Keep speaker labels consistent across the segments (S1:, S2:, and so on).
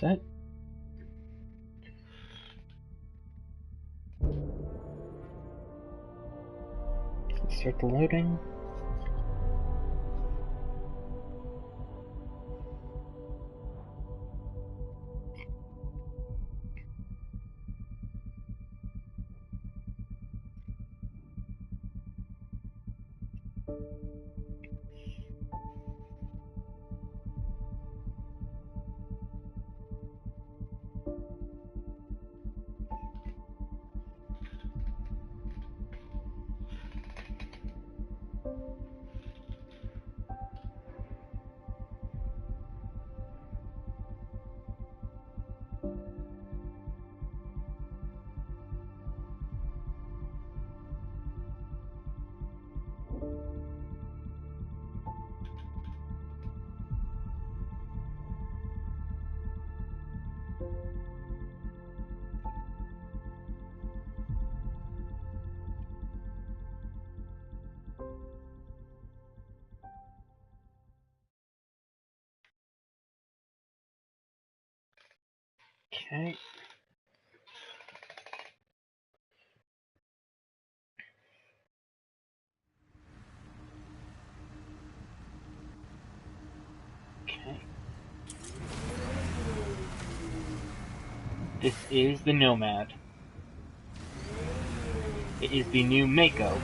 S1: set. Start the loading. Okay. Okay. This is the Nomad. It is the new Mako.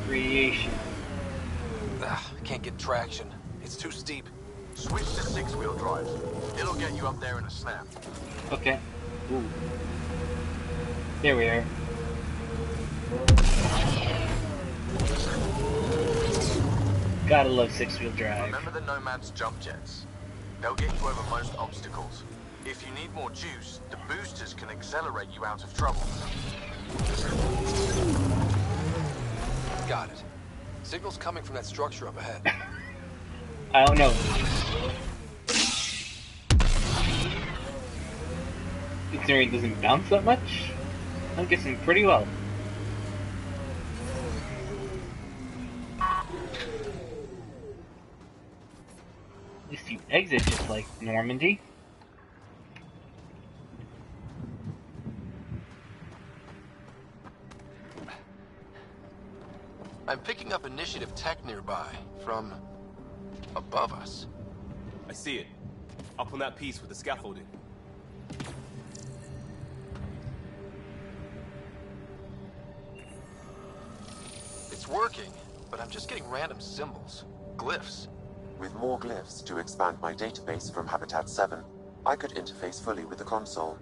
S1: Radiation.
S2: I can't get traction. It's too steep.
S3: Switch to six-wheel drive. It'll get you up there in a snap.
S1: Okay. Ooh. There we are. Gotta love six-wheel drive.
S3: Remember the Nomad's jump jets? They'll get you over most obstacles. If you need more juice, the boosters can accelerate you out of trouble.
S2: Got it. Signal's coming from that structure up ahead.
S1: I don't know. Considering it doesn't bounce that much, I'm guessing pretty well. At least you exit just like Normandy.
S2: I'm picking up initiative tech nearby, from above us.
S4: I see it. Up on that piece with the scaffolding.
S2: It's working, but I'm just getting random symbols. Glyphs.
S5: With more glyphs to expand my database from Habitat 7, I could interface fully with the console.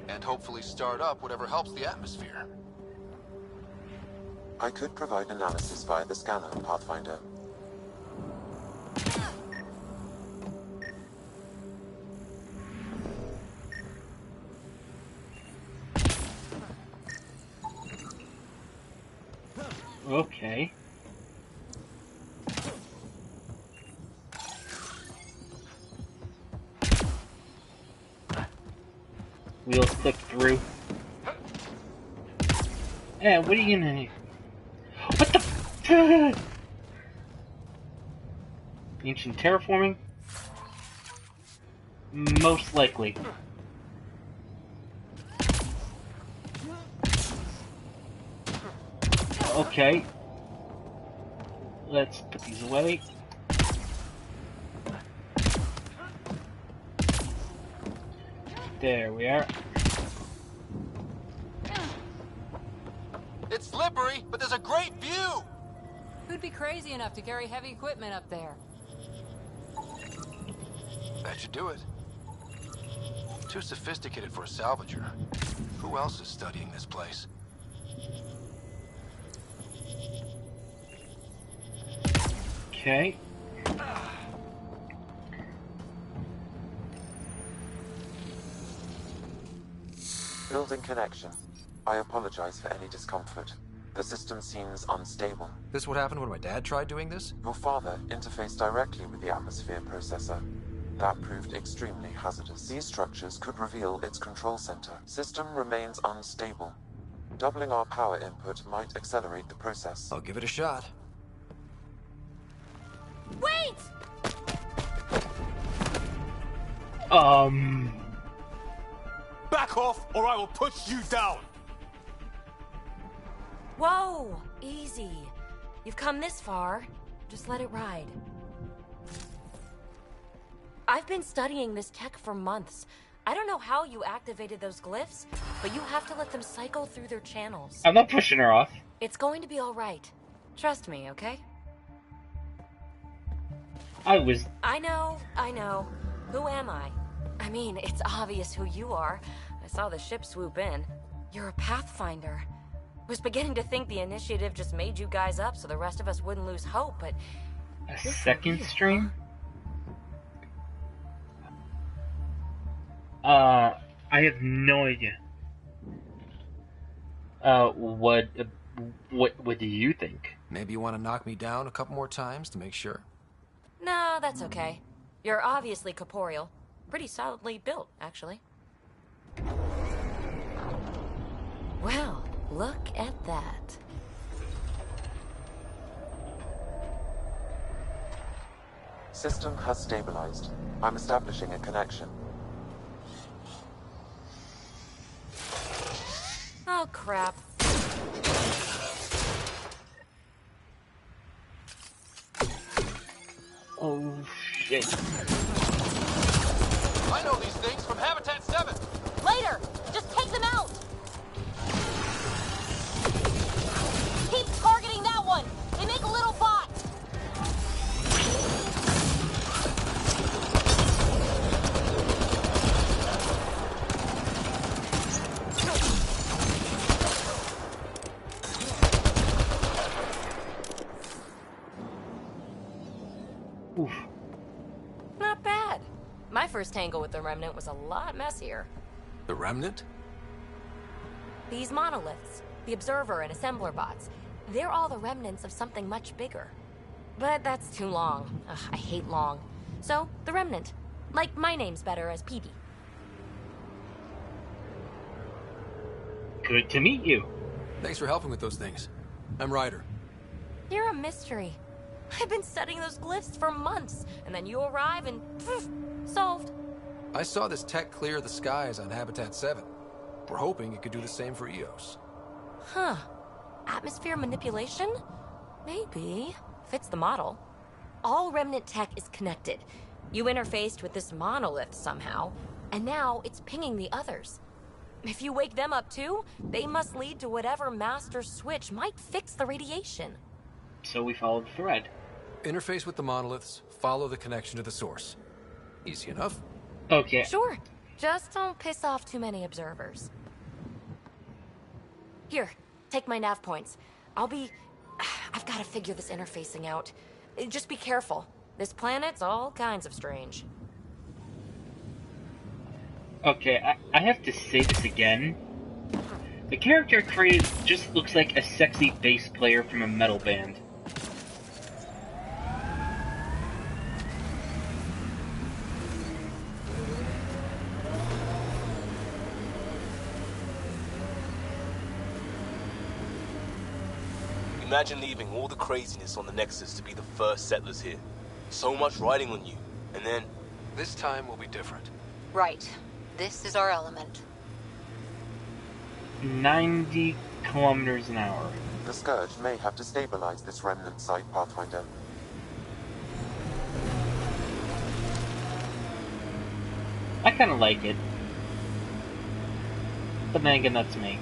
S2: And hopefully start up whatever helps the atmosphere.
S5: I could provide analysis via the scanner, Pathfinder.
S1: Okay. Wheels click through. Yeah, what are you gonna... What the... Ancient terraforming? Most likely. Okay. Let's put these away. There we are.
S2: It's slippery, but there's a great view!
S6: Who'd be crazy enough to carry heavy equipment up there?
S2: That should do it. Too sophisticated for a salvager. Who else is studying this place?
S1: Okay.
S5: Building connection. I apologize for any discomfort. The system seems unstable.
S2: This what happened when my dad tried doing this?
S5: Your father interfaced directly with the atmosphere processor. That proved extremely hazardous. These structures could reveal its control center. System remains unstable. Doubling our power input might accelerate the process.
S2: I'll give it a shot.
S6: Wait!
S4: Back off, or I will push you down!
S7: Whoa! Easy. You've come this far. Just let it ride. I've been studying this tech for months. I don't know how you activated those glyphs, but you have to let them cycle through their channels.
S1: I'm not pushing her off.
S7: It's going to be all right. Trust me, okay?
S1: I was...
S7: I know. Who am I? I mean, it's obvious who you are. I saw the ship swoop in. You're a Pathfinder. Was beginning to think the initiative just made you guys up so the rest of us wouldn't lose hope, but...
S1: A second stream? I have no idea. What do you think?
S2: Maybe you want to knock me down a couple more times to make sure?
S7: No, that's okay. You're obviously corporeal. Pretty solidly built, actually. Well, look at that.
S5: System has stabilized. I'm establishing a connection.
S7: Oh, crap.
S1: Oh, shit.
S3: I know these things from Habitat 7.
S7: Later! Just take them out! Keep targeting that one! They make a little bot!
S1: Oof.
S7: Not bad. My first tangle with the Remnant was a lot messier.
S2: The Remnant?
S7: These monoliths, the Observer and Assembler bots, they're all the remnants of something much bigger. But that's too long. Ugh, I hate long. So, the Remnant. Like my name's better as PB.
S1: Good to meet you.
S2: Thanks for helping with those things. I'm Ryder.
S7: You're a mystery. I've been studying those glyphs for months, and then you arrive and poof, solved.
S2: I saw this tech clear the skies on Habitat 7. We're hoping it could do the same for EOS.
S7: Huh. Atmosphere manipulation? Maybe. Fits the model. All Remnant tech is connected. You interfaced with this monolith somehow, and now it's pinging the others. If you wake them up too, they must lead to whatever master switch might fix the radiation.
S1: So we followed the thread.
S2: Interface with the monoliths, follow the connection to the source. Easy enough.
S1: Okay.
S7: Sure. Just don't piss off too many observers. Here, take my nav points. I've got to figure this interfacing out. Just be careful. This planet's all kinds of strange.
S1: Okay, I have to say this again. The character created just looks like a sexy bass player from a metal band.
S4: Imagine leaving all the craziness on the Nexus to be the first settlers here. So much riding on you, and then...
S2: This time will be different.
S6: Right. This is our element.
S1: 90 kilometers an hour.
S5: The Scourge may have destabilized this remnant site, Pathfinder.
S1: I kind of like it. But then again, that's me.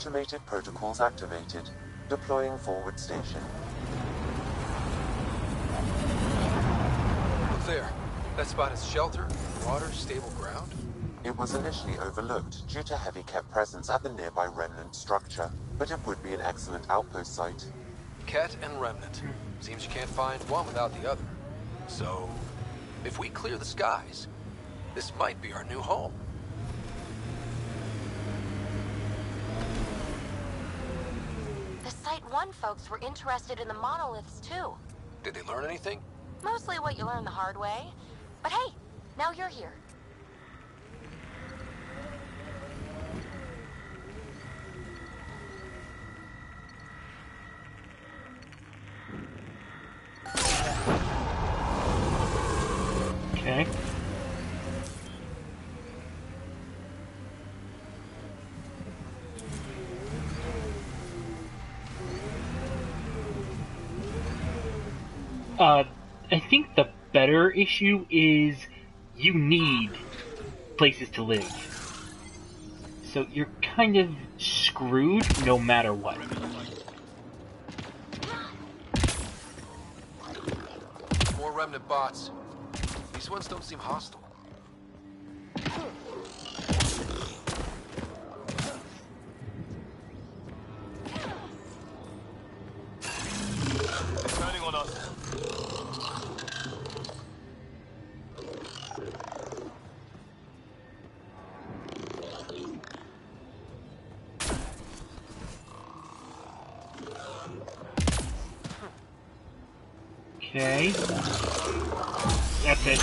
S5: Automated protocols activated. Deploying forward station.
S2: Look there. That spot is shelter, water, stable ground.
S5: It was initially overlooked due to heavy Ket presence at the nearby remnant structure, but it would be an excellent outpost site.
S2: Ket and Remnant. Seems you can't find one without the other. So, if we clear the skies, this might be our new home.
S7: The Site 1 folks were interested in the monoliths, too.
S2: Did they learn anything?
S7: Mostly what you learn the hard way. But hey, now you're here.
S1: Okay. I think the better issue is you need places to live. So you're kind of screwed no matter what.
S2: More Remnant bots. These ones don't seem hostile.
S4: They're turning on us.
S1: Okay. That's it.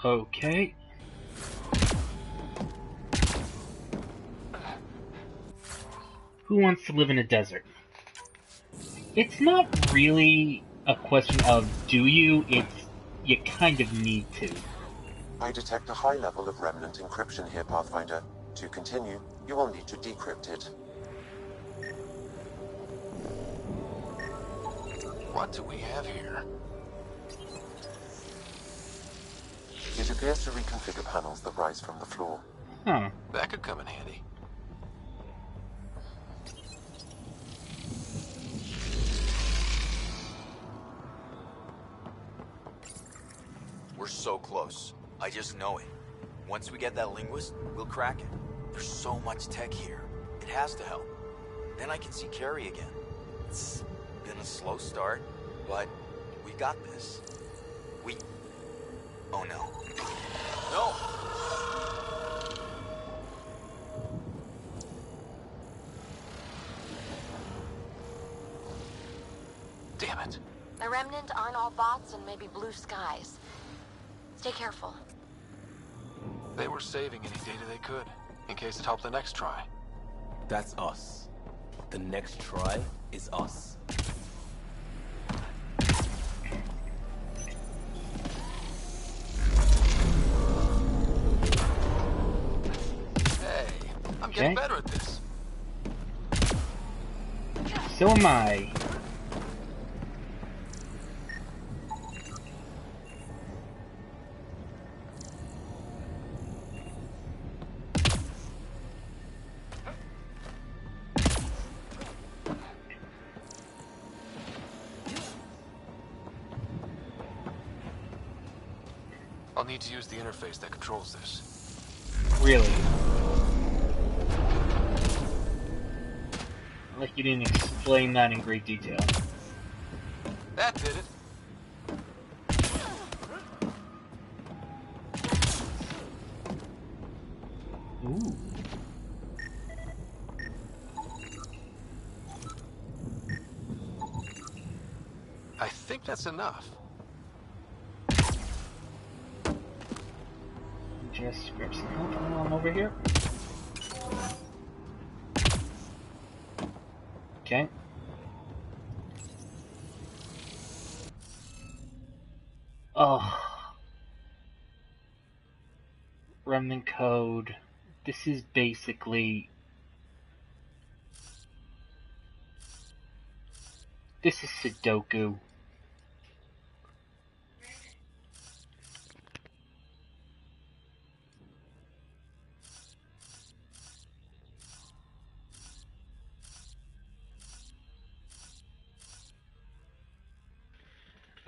S1: Okay. Who wants to live in a desert? It's not really a question of do you, it's you kind of need to.
S5: I detect a high level of remnant encryption here, Pathfinder. To continue, you will need to decrypt it.
S2: What do we have here?
S5: It appears to reconfigure panels that rise from the floor.
S1: Huh.
S2: That could come in handy.
S8: We're so close. I just know it. Once we get that linguist, we'll crack it. There's so much tech here. It has to help. Then I can see Carrie again. It's been a slow start, but we got this. Oh no. No!
S2: Damn it.
S7: The Remnant aren't all bots and maybe blue skies. Stay careful.
S2: They were saving any data they could, in case it helped the next try.
S4: That's us. The next try is us.
S2: Hey, I'm getting
S1: Okay.
S2: better at this.
S1: So am I.
S2: I'll need to use the interface that controls this.
S1: Really. Like you didn't explain that in great detail.
S2: That did it.
S1: Ooh.
S2: I think that's enough.
S1: Just grab some help while I'm over here. Okay. Oh. Remnant code. This is basically... This is Sudoku.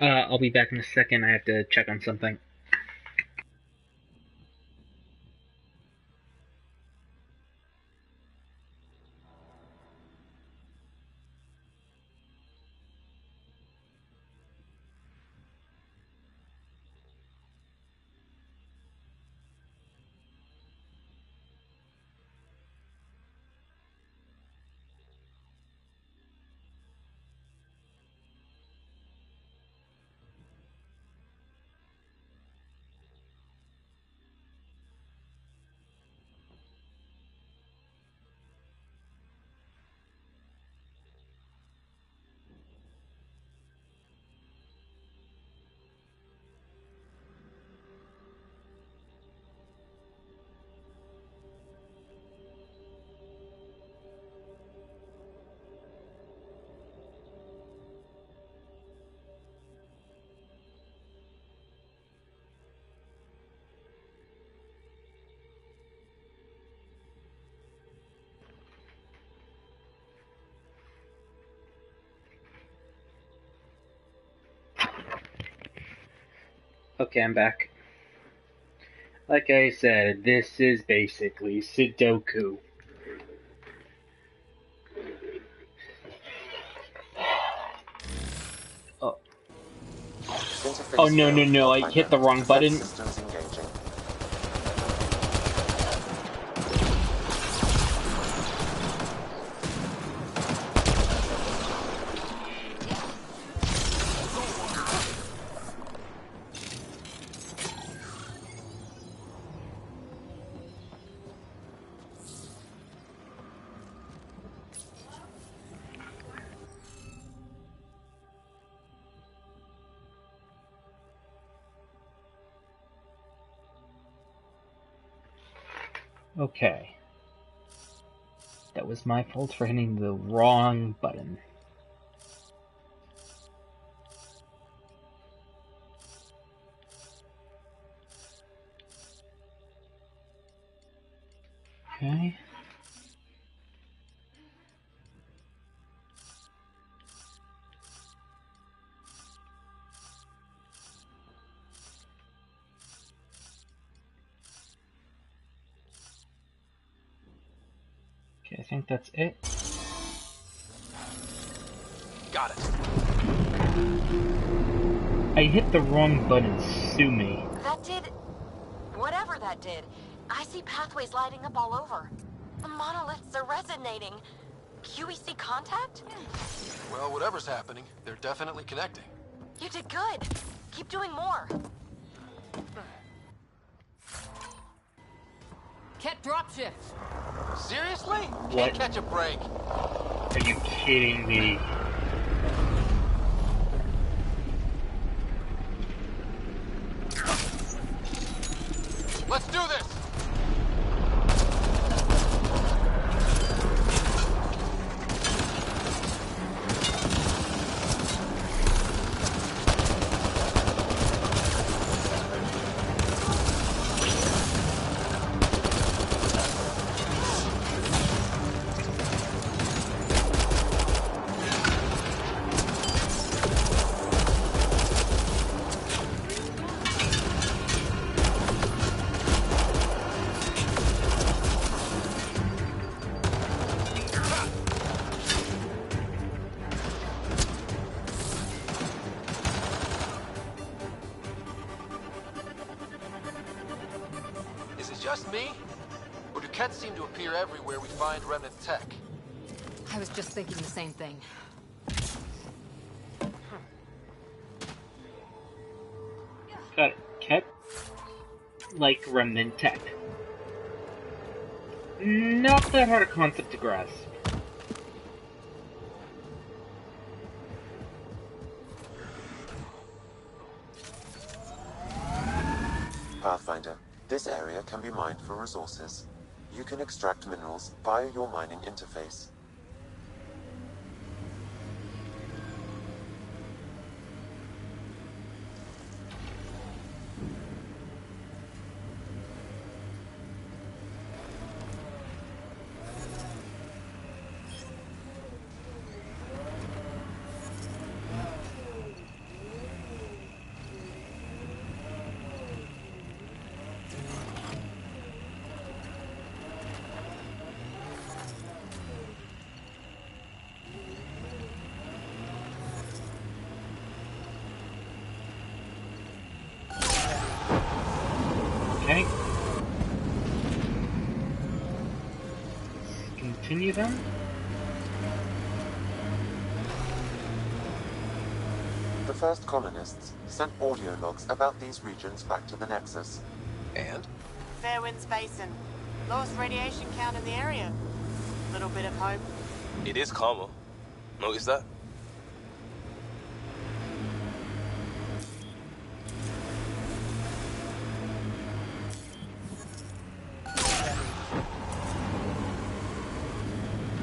S1: I'll be back in a second. I have to check on something. Okay, I'm back. Like I said, this is basically Sudoku. Oh. Oh no, I hit the wrong button.
S5: Systems engaging.
S1: Okay. That was my fault for hitting the wrong button. Okay. Okay, I think that's it.
S2: Got it.
S1: I hit the wrong button, sue me.
S7: That did... whatever that did. I see pathways lighting up all over. The monoliths are resonating. QEC contact?
S2: Well, whatever's happening, they're definitely connecting.
S7: You did good. Keep doing more.
S6: Ket dropshift.
S2: Seriously?
S1: What?
S2: Can't catch a break.
S1: Are you kidding me?
S2: Let's do this! just me? Or do Kets seem to appear everywhere we find remnant tech?
S6: I was just thinking the same thing.
S1: Got it. Ket, like remnant tech. Not that hard a concept to grasp.
S5: Pathfinder, this area can be mined for resources. You can extract minerals via your mining interface.
S1: Okay. Let's continue then.
S5: The first colonists sent audio logs about these regions back to the Nexus.
S2: And?
S9: Fairwinds Basin. Lowest radiation count in the area. Little bit of hope.
S4: It is calmer. Notice that?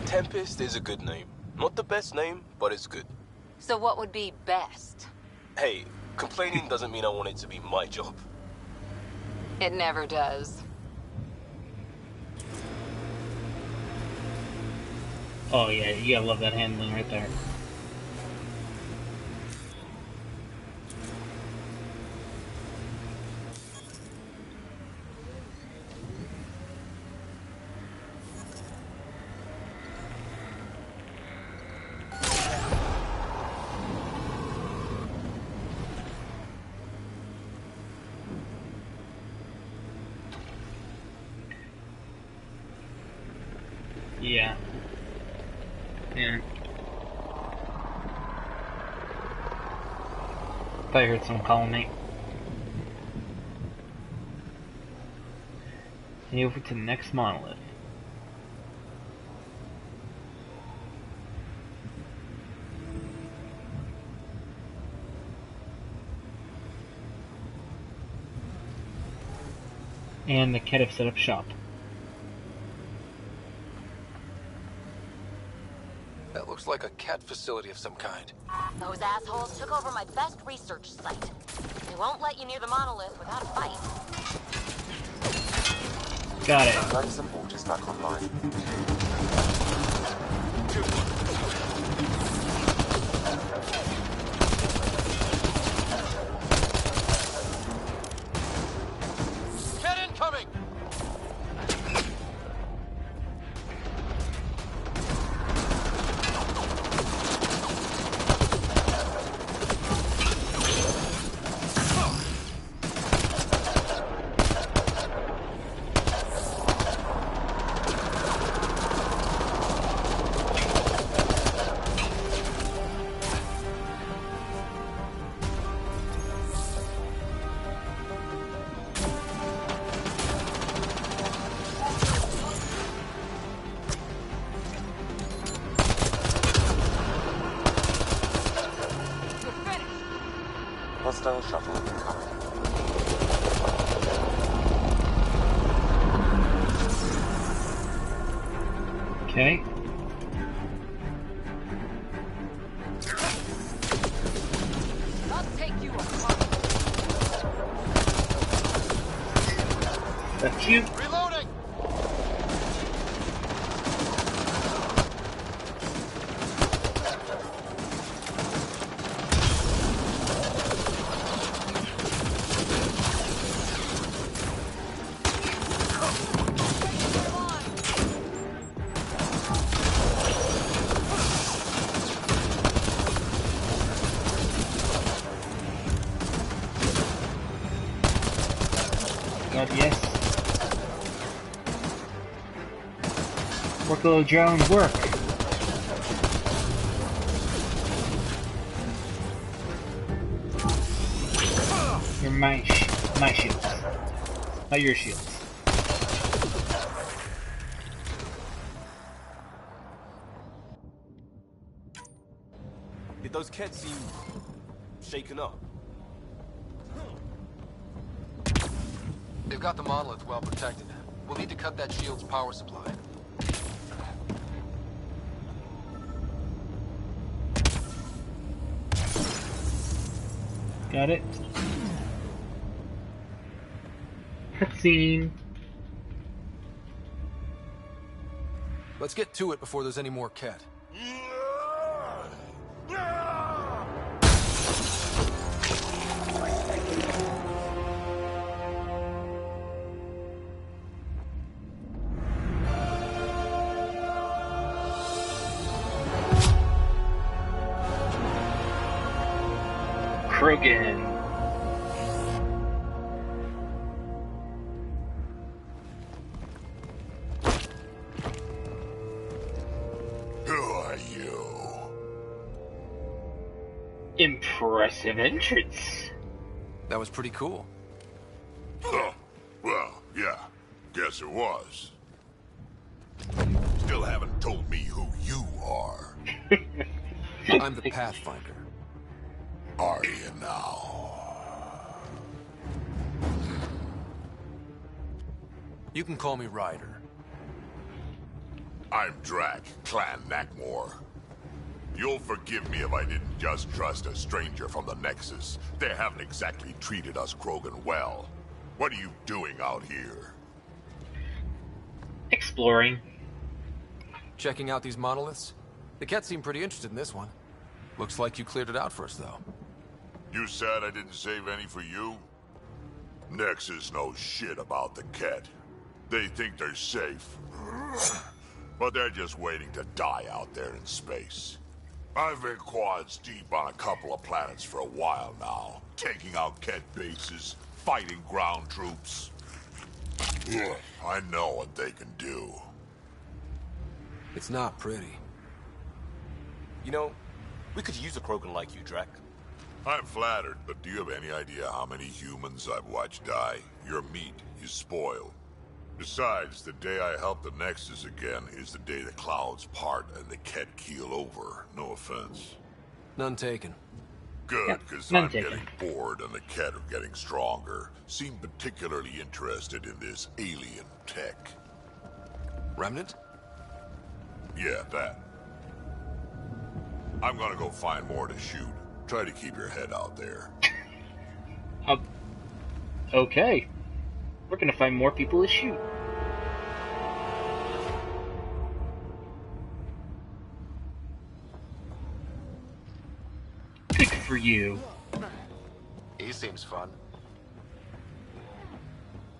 S4: Tempest is a good name. Not the best name, but it's good.
S6: So what would be best?
S4: Hey, complaining doesn't mean I want it to be my job.
S6: It never does.
S1: Oh yeah, you gotta love that handling right there. Yeah. Yeah. Thought I heard someone calling me. Head over to the next monolith. And the Ket have set up shop.
S2: That looks like a cat facility of some kind.
S7: Those assholes took over my best research site. They won't let you near the monolith without a fight.
S1: Got it.
S5: Life support is back online.
S2: Get incoming!
S5: Hostile shuttle incoming.
S1: Okay.
S6: I'll take you apart.
S1: That's you.
S2: Reloading!
S1: God, yes. Orbital drone, work! You're my shields. Not your shields.
S4: Did those kids seem shaken up?
S2: They've got the monolith well protected. We'll need to cut that shield's power supply.
S1: Got it. Cutscene.
S2: Let's get to it before there's any more Ket.
S1: Krogan.
S10: Who are you?
S1: Impressive entrance.
S2: That was pretty cool.
S10: Oh, well, yeah, guess it was. Still haven't told me who you are.
S2: I'm the Pathfinder.
S10: Are you now?
S2: You can call me Ryder.
S10: I'm Drac, Clan Nakmor. You'll forgive me if I didn't just trust a stranger from the Nexus. They haven't exactly treated us Krogan well. What are you doing out here?
S1: Exploring.
S2: Checking out these monoliths? The Ket seem pretty interested in this one. Looks like you cleared it out for us, though.
S10: You said I didn't save any for you? Nexus knows shit about the Ket. They think they're safe. But they're just waiting to die out there in space. I've been quads deep on a couple of planets for a while now, taking out Ket bases, fighting ground troops. I know what they can do.
S2: It's not pretty.
S4: You know, we could use a Krogan like you, Drac.
S10: I'm flattered, but do you have any idea how many humans I've watched die? Your meat is spoiled. Besides, the day I help the Nexus again is the day the clouds part and the Ket keel over. No offense.
S2: None taken.
S10: Good, because I'm getting bored and the Ket are getting stronger. Seem particularly interested in this alien tech.
S2: Remnant?
S10: Yeah, that. I'm gonna go find more to shoot. Try to keep your head out there.
S1: Okay. We're gonna find more people to shoot. Good for you.
S3: He seems fun.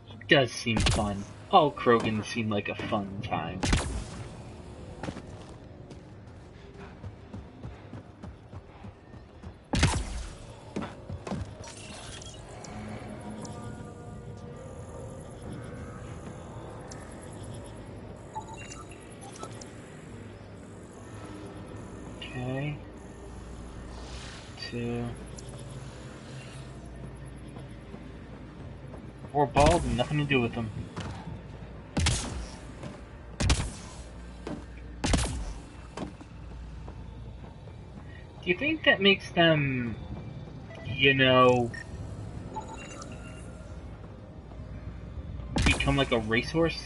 S1: He does seem fun. All Krogans seem like a fun time. Okay. 2. Or bald and nothing to do with them. Do you think that makes them, you know, become like a racehorse?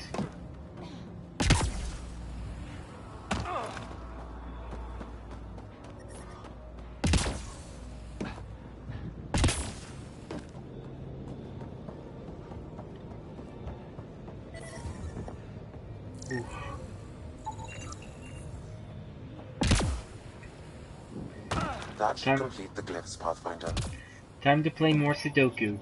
S5: That should complete the glyphs, Pathfinder.
S1: Time to play more Sudoku.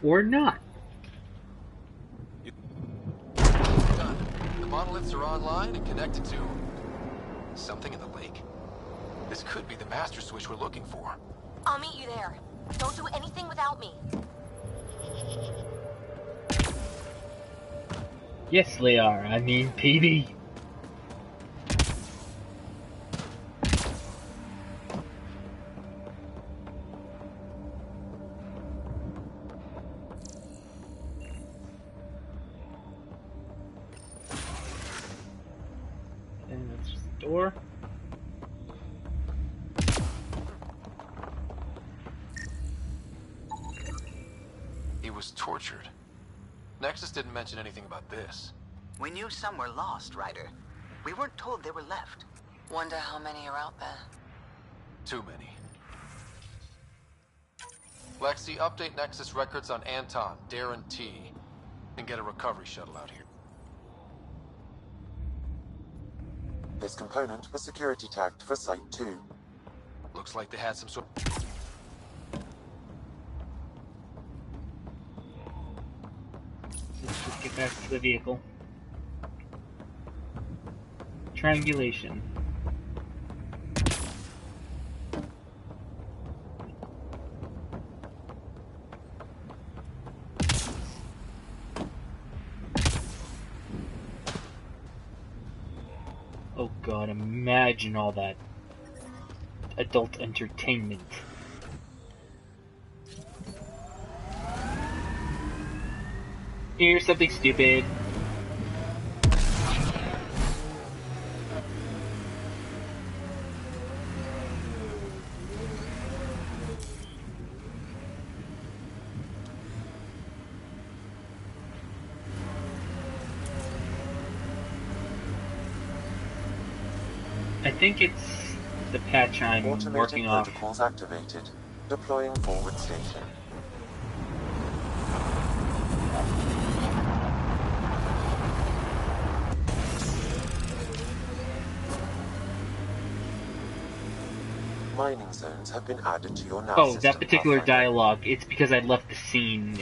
S1: Or not.
S2: Done. The monoliths are online and connected to something in the lake. This could be the master switch we're looking for.
S7: I'll meet you there. Don't do anything without me.
S1: Yes, they are. I mean, PB. And that's just the door.
S2: He was tortured. Nexus didn't mention anything about this.
S11: We knew some were lost, Ryder. We weren't told they were left.
S6: Wonder how many are out there.
S2: Too many. Lexi, update Nexus records on Anton, Darren T, and get a recovery shuttle out here.
S5: This component was security tagged for Site 2.
S2: Looks like they had some sort.
S1: Let's just get back to the vehicle. Triangulation. Oh god, imagine all that adult entertainment. Here's something stupid. I think it's the patch I'm
S5: Automated
S1: working off.
S5: protocols activated. Deploying forward station. Mining zones have been added to your nav
S1: Oh,
S5: system,
S1: that particular
S5: Pathfinder.
S1: dialogue, it's because I left the scene.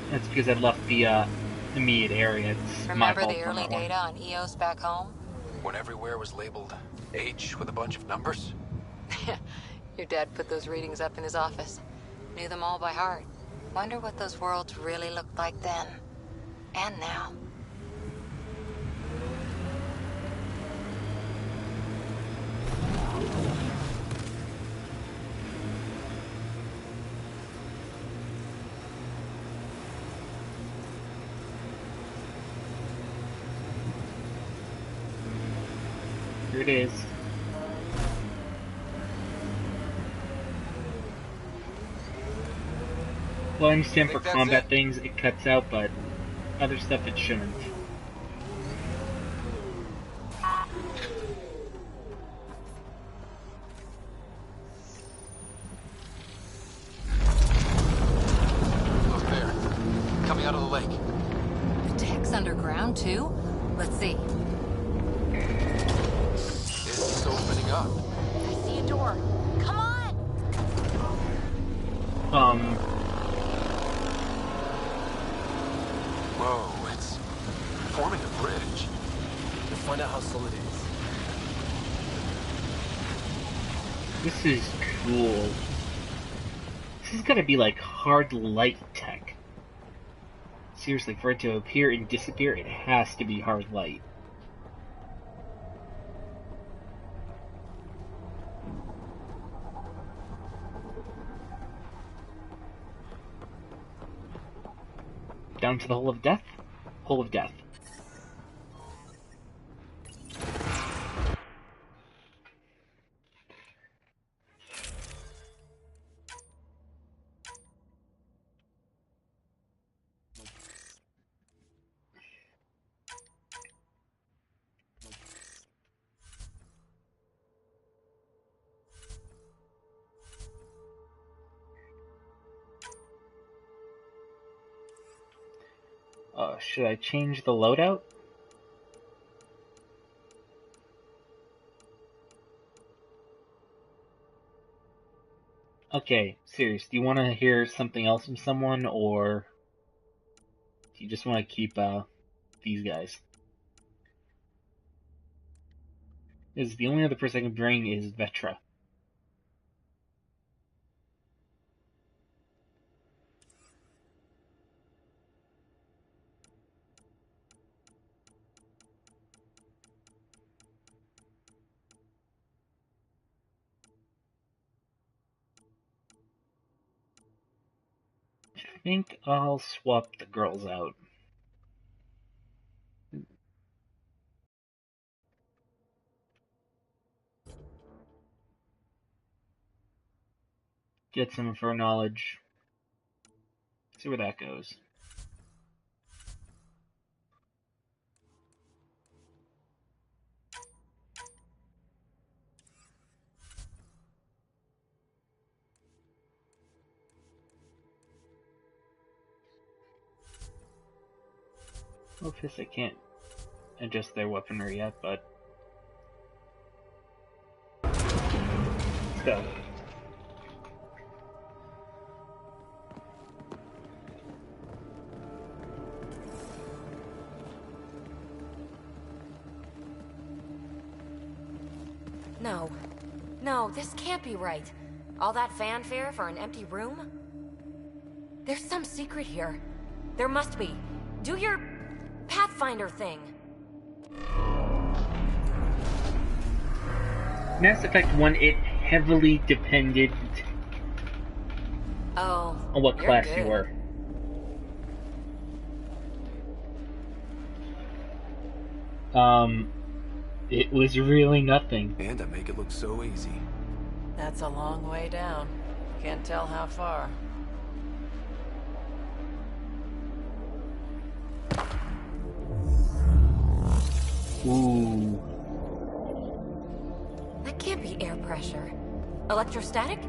S1: That's because I left the immediate area. It's my
S6: Remember
S1: fault
S6: the
S1: on
S6: early
S1: that one.
S6: data on EOS back home?
S2: When everywhere was labeled H with a bunch of numbers?
S6: Your dad put those readings up in his office. Knew them all by heart. Wonder what those worlds really looked like then. And now.
S1: Here it is. Well, I understand for
S2: Think that's
S1: combat
S2: it?
S1: things it cuts out, but other stuff it shouldn't.
S2: Look there. Coming out of the lake.
S6: The tech's underground too? Let's see.
S2: It's opening up.
S7: I see a door. Come on!
S2: Whoa, it's forming a bridge.
S4: We'll find out how solid it is.
S1: This is cool. This is gonna be like hard light tech. Seriously, for it to appear and disappear, it has to be hard light. Down to the hole of death? Hole of death. Should I change the loadout? Okay, serious. Do you want to hear something else from someone, or do you just want to keep these guys? Because the only other person I can bring is Vetra. think I'll swap the girls out. Get some of her knowledge. See where that goes. Obviously, I can't adjust their weaponry yet, but let's go.
S7: No, this can't be right. All that fanfare for an empty room? There's some secret here. There must be. Do your Pathfinder thing.
S1: Mass Effect 1, it heavily depended
S7: on
S1: what class you were. It was really nothing.
S2: And I make it look so easy.
S9: That's a long way down. Can't tell how far.
S1: Ooh.
S7: That can't be air pressure. Electrostatic?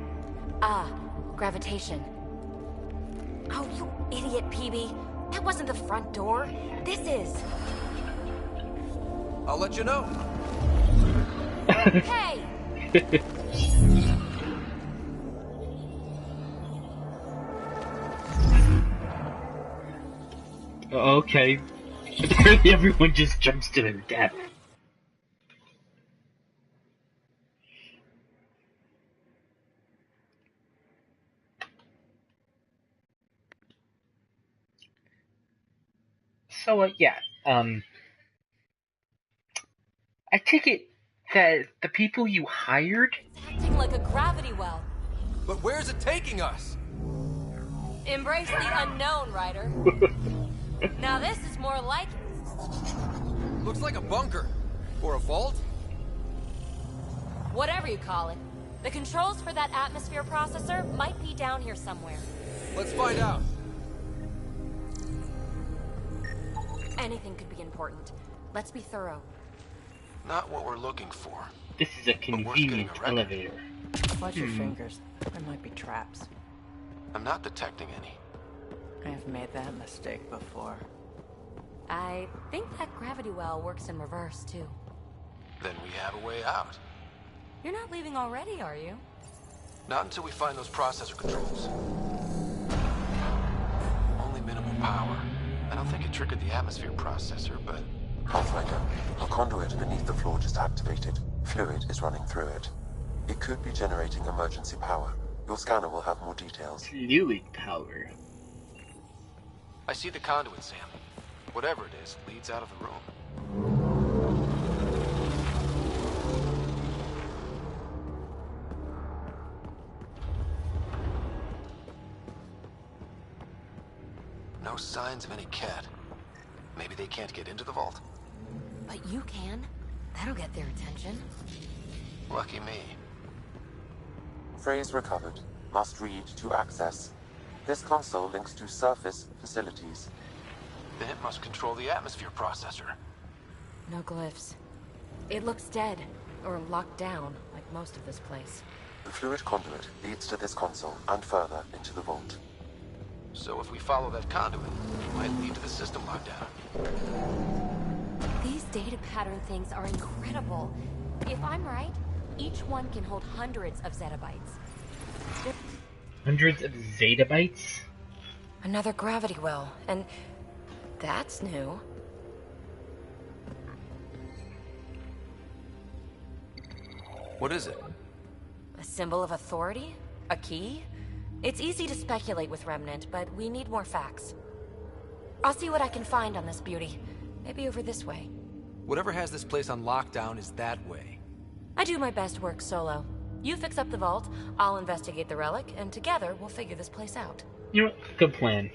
S7: Ah, gravitation. Oh, you idiot, PB. That wasn't the front door. This is.
S2: I'll let you know.
S7: Hey!
S1: Okay. Apparently everyone just jumps to their death. So, yeah, I take it that the people you hired...
S7: It's acting like a gravity well.
S2: But where's it taking us?
S7: Embrace the unknown, Ryder. Now this is more like it.
S2: Looks like a bunker. Or a vault?
S7: Whatever you call it. The controls for that atmosphere processor might be down here somewhere.
S2: Let's find out.
S7: Anything could be important. Let's be thorough.
S2: Not what we're looking for.
S1: This is a convenient elevator.
S9: Watch your fingers. There might be traps.
S2: I'm not detecting any.
S9: I've made that mistake before.
S7: I think that gravity well works in reverse, too.
S2: Then we have a way out.
S7: You're not leaving already, are you?
S2: Not until we find those processor controls. Only minimal power. I don't think it triggered the atmosphere processor, but...
S5: Pathfinder, a conduit beneath the floor just activated. Fluid is running through it. It could be generating emergency power. Your scanner will have more details.
S1: Fluid power.
S2: I see the conduit, Sam. Whatever it is, leads out of the room. No signs of any cat. Maybe they can't get into the vault.
S7: But you can. That'll get their attention.
S2: Lucky me.
S5: Phrase recovered. Must read to access. This console links to surface facilities.
S2: Then it must control the atmosphere processor.
S7: No glyphs. It looks dead, or locked down, like most of this place.
S5: The fluid conduit leads to this console and further into the vault.
S2: So if we follow that conduit, it might lead to the system lockdown.
S7: These data pattern things are incredible. If I'm right, each one can hold hundreds of zettabytes.
S1: Hundreds of zettabytes?
S7: Another gravity well, and that's new.
S2: What is it?
S7: A symbol of authority? A key? It's easy to speculate with Remnant, but we need more facts. I'll see what I can find on this beauty. Maybe over this way.
S2: Whatever has this place on lockdown is that way.
S7: I do my best work solo. You fix up the vault, I'll investigate the relic, and together we'll figure this place out.
S1: You know what? Good plan.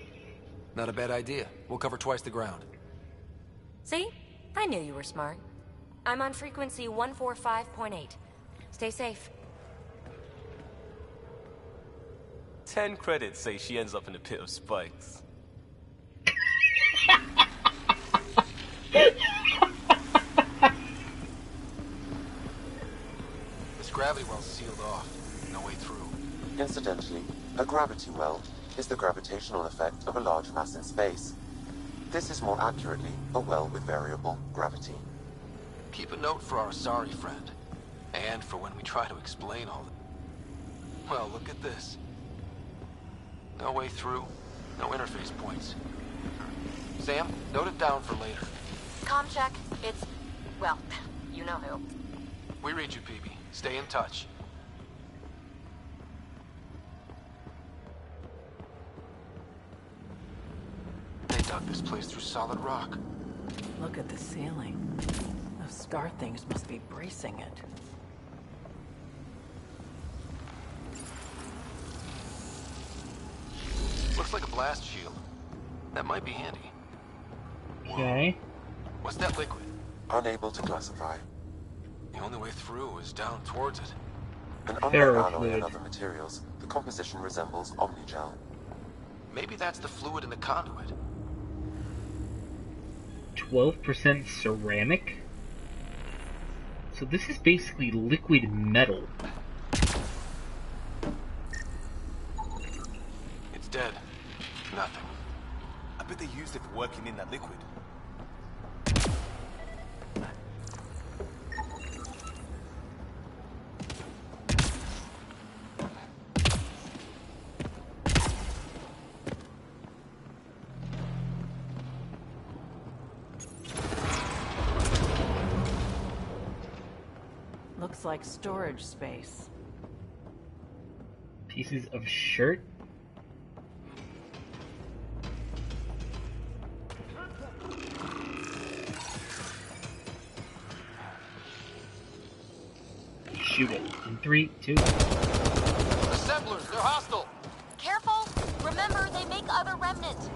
S2: Not a bad idea. We'll cover twice the ground.
S7: See? I knew you were smart. I'm on frequency 145.8. Stay safe.
S4: 10 credits say she ends up in a pit of spikes.
S2: This gravity well's sealed off. No way through.
S5: Incidentally, a gravity well is the gravitational effect of a large mass in space. This is more accurately a well with variable gravity.
S2: Keep a note for our sorry friend. And for when we try to explain all that. Well, look at this. No way through. No interface points. Sam, note it down for later.
S7: Comm check. It's... well, you know who.
S2: We read you, PB. Stay in touch. They dug this place through solid rock.
S12: Look at the ceiling. Those star things must be bracing it.
S2: Looks like a blast shield. That might be handy.
S1: Okay.
S2: What's that liquid?
S5: Unable to classify.
S2: The only way through is down towards it.
S5: An unknown alloy and other materials, the composition resembles omnigel.
S2: Maybe that's the fluid in the conduit.
S1: 12% ceramic? So this is basically liquid metal.
S2: It's dead. Nothing.
S8: I bet they used it for working in that liquid.
S12: Looks like storage space.
S1: Pieces of shirt? Shoot it. In 3, 2.
S2: Assemblers, they're hostile!
S7: Careful! Remember, they make other remnants.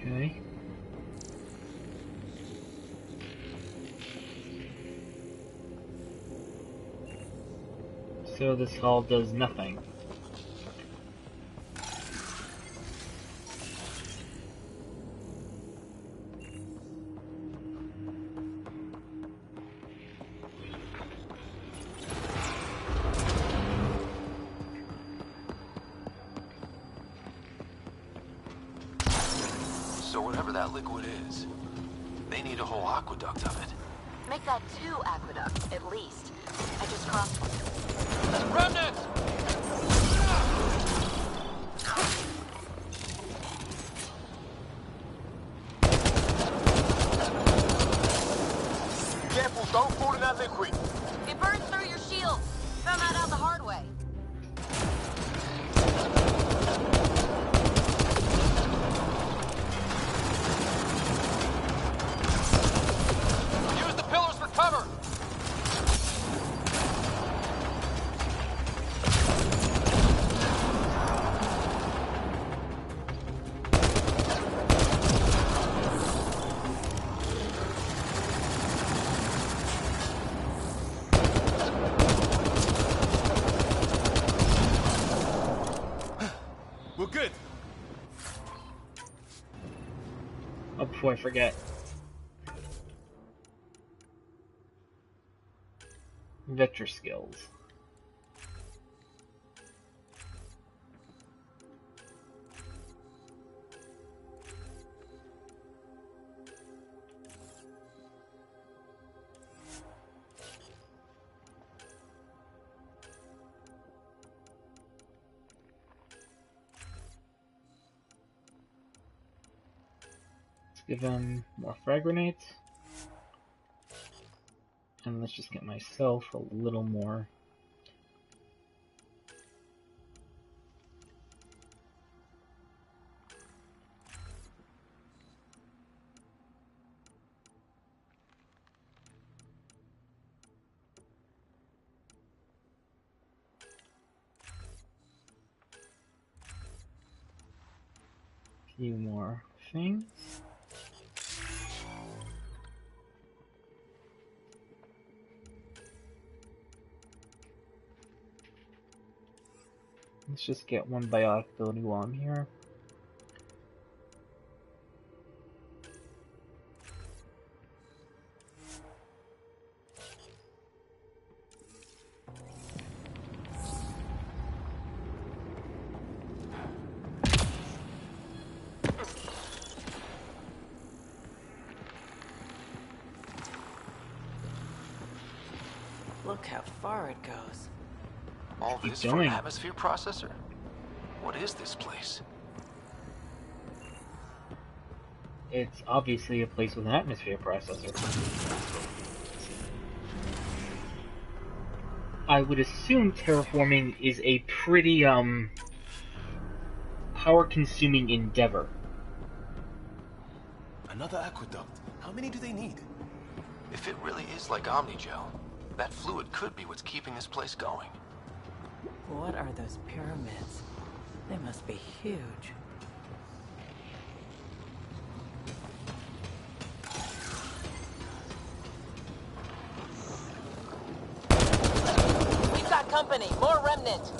S1: Okay. So this hall does nothing.
S2: So whatever that liquid is, they need a whole aqueduct of it.
S7: Make that 2 aqueducts, at least. I just crossed one.
S2: Remnants!
S4: Careful, don't fall in that liquid.
S7: It burns through your shield. Found that out the hard way.
S2: Use the pillars for cover!
S8: We're good.
S1: Oh, before I forget. Vector skills. give him more frag grenades. And let's just get myself a little more. A few more things. Let's just get one biotic ability while I'm here.
S12: Look how far it goes.
S2: All this for an atmosphere processor? What is this place?
S1: It's obviously a place with an atmosphere processor. I would assume terraforming is a pretty, power-consuming endeavor.
S4: Another aqueduct. How many do they need?
S2: If it really is like Omnigel, that fluid could be what's keeping this place going.
S12: What are those pyramids? They must be huge.
S13: We've got company. More remnant.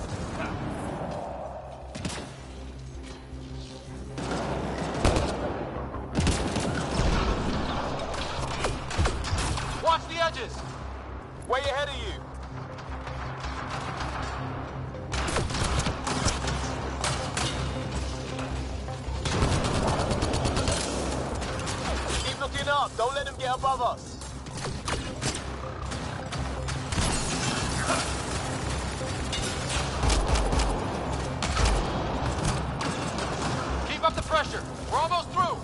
S3: Watch the edges! Way ahead of you! Keep looking up! Don't let him get above us! Keep up the pressure! We're almost through!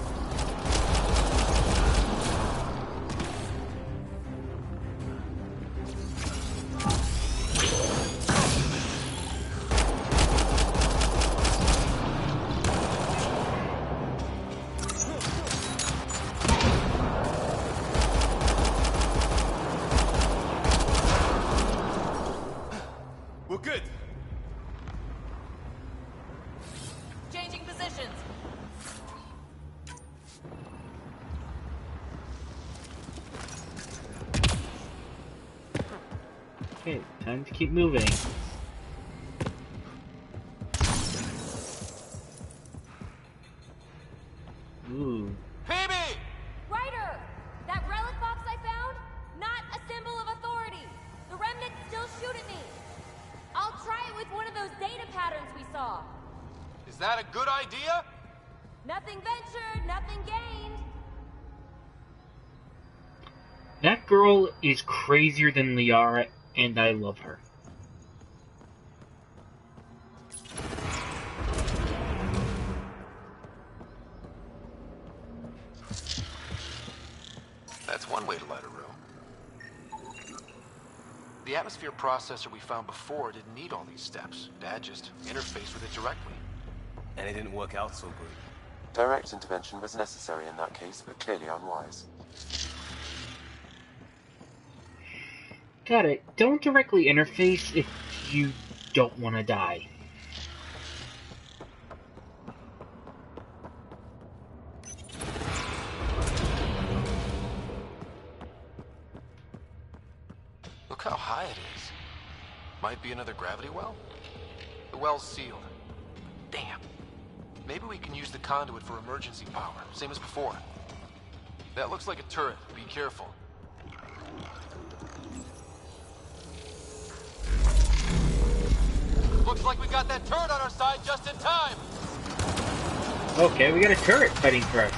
S4: We're good.
S13: Changing positions.
S1: Okay, time to keep moving. Ooh.
S13: Phoebe! Ryder! That relic box I found? Not a symbol of authority. The remnants still shoot at me. I'll try it with one of those data patterns we saw.
S3: Is that a good idea?
S13: Nothing ventured, nothing gained.
S1: That girl is crazier than Liara, and I love her.
S2: That's one way to light a room. The atmosphere processor we found before didn't need all these steps. Dad just interfaced with it directly.
S4: And it didn't work out so good.
S5: Direct intervention was necessary in that case, but clearly unwise.
S1: Got it. Don't directly interface if you don't want to die.
S2: Look how high it is. Might be another gravity well? The well's sealed. Damn. Maybe we can use the conduit for emergency power, same as before. That looks like a turret. Be careful. Looks like we got that turret on our side just in time.
S1: Okay, we got a turret fighting for us.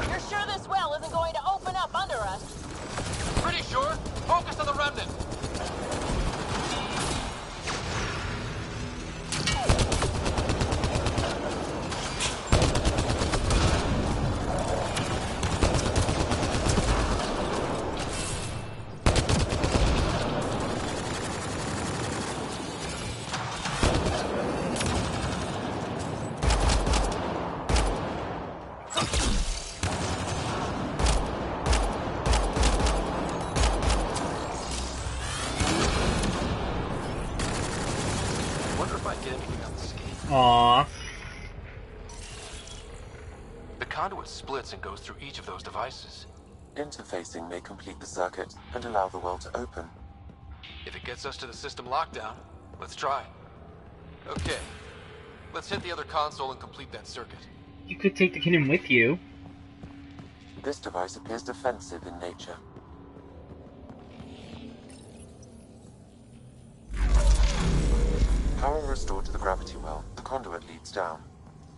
S13: You're sure this well isn't going to open up under us?
S2: Pretty sure. Focus on the remnant.
S1: Aww.
S2: The conduit splits and goes through each of those devices.
S5: Interfacing may complete the circuit and allow the well to open.
S2: If it gets us to the system lockdown, let's try. Okay, let's hit the other console and complete that circuit.
S1: You could take the kingdom with you.
S5: This device appears defensive in nature. Power restored to the gravity well. The conduit leads down.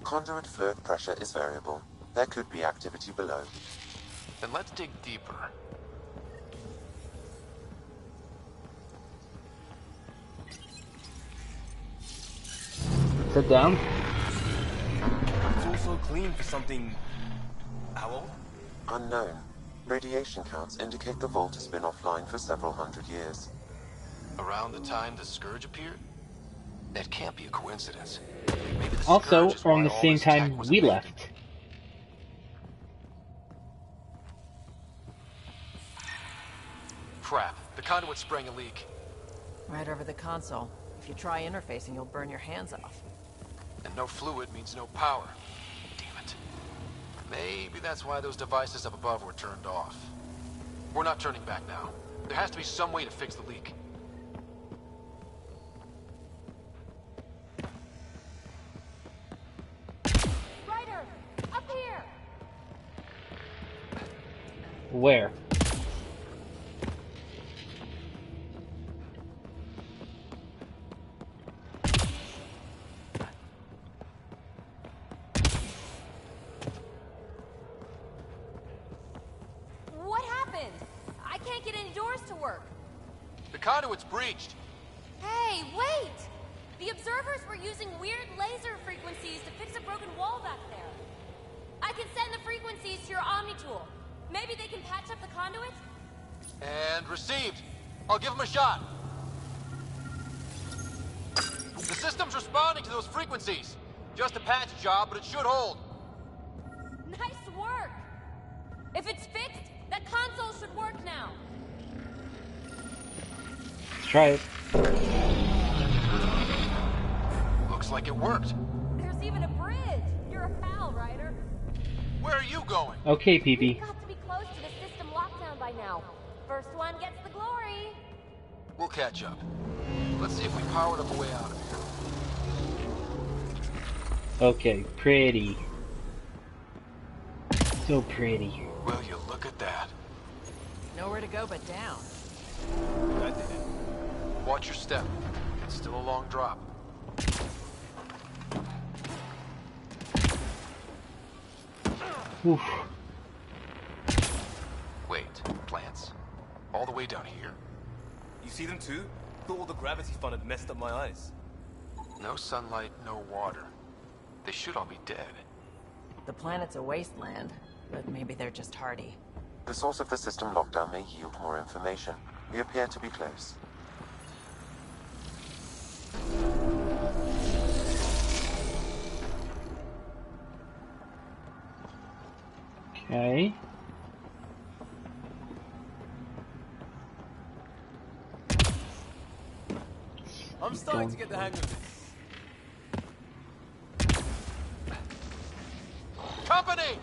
S5: Conduit fluid pressure is variable. There could be activity below.
S2: Then let's dig deeper.
S1: Sit down.
S4: It's all so clean for something... how old?
S5: Unknown. Radiation counts indicate the vault has been offline for several hundred years.
S2: Around the time the Scourge appeared? That can't be a coincidence. Maybe the
S1: Also,
S2: Scourge is
S1: around
S2: why
S1: the
S2: all
S1: same
S2: this tech
S1: time
S2: was
S1: we
S2: abandoned.
S1: left.
S2: Crap, the conduit sprang a leak.
S12: Right over the console. If you try interfacing, you'll burn your hands off.
S2: And no fluid means no power. Damn it. Maybe that's why those devices up above were turned off. We're not turning back now. There has to be some way to fix the leak.
S13: Ryder! Up here!
S1: Where?
S13: What happened? I can't get any doors to work.
S2: The conduit's breached.
S13: Hey, wait! The observers were using weird laser frequencies to fix a broken wall back there. I can send the frequencies to your Omni tool. Maybe they can patch up the conduit?
S2: And received. I'll give them a shot. The system's responding to those frequencies. Just a patch job, but it should hold.
S13: Nice work! If it's fixed, that console should work now.
S1: Let's try it.
S2: Looks like it worked.
S13: There's even a bridge. You're a pal, Ryder.
S2: Where are you going?
S1: Okay, PP.
S13: We've got to be close to the system lockdown by now. First one gets the glory.
S2: We'll catch up. Let's see if we powered up a way out of here.
S1: Okay, pretty. So pretty.
S2: Will you look at that?
S12: Nowhere to go but down.
S2: That did it. Watch your step. It's still a long drop.
S1: Oof.
S2: Wait, plants? All the way down here?
S4: You see them too? Thought all the gravity fun had messed up my eyes.
S2: No sunlight, no water. They should all be dead.
S12: The planet's a wasteland, but maybe they're just hardy.
S5: The source of the system lockdown may yield more information. We appear to be close.
S1: Okay.
S4: I'm starting to get the hang of this.
S2: Company!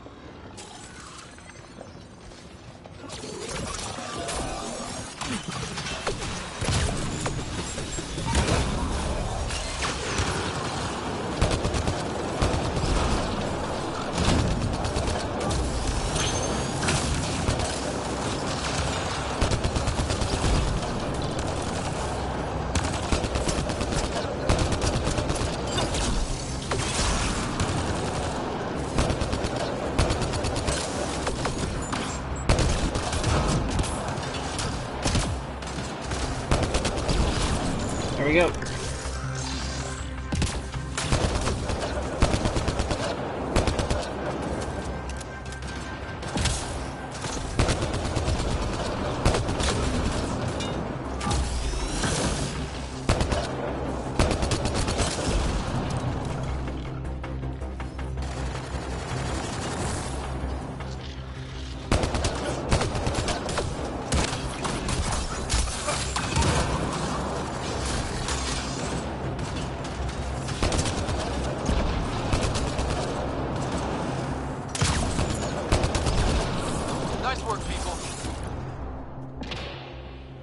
S1: There we go.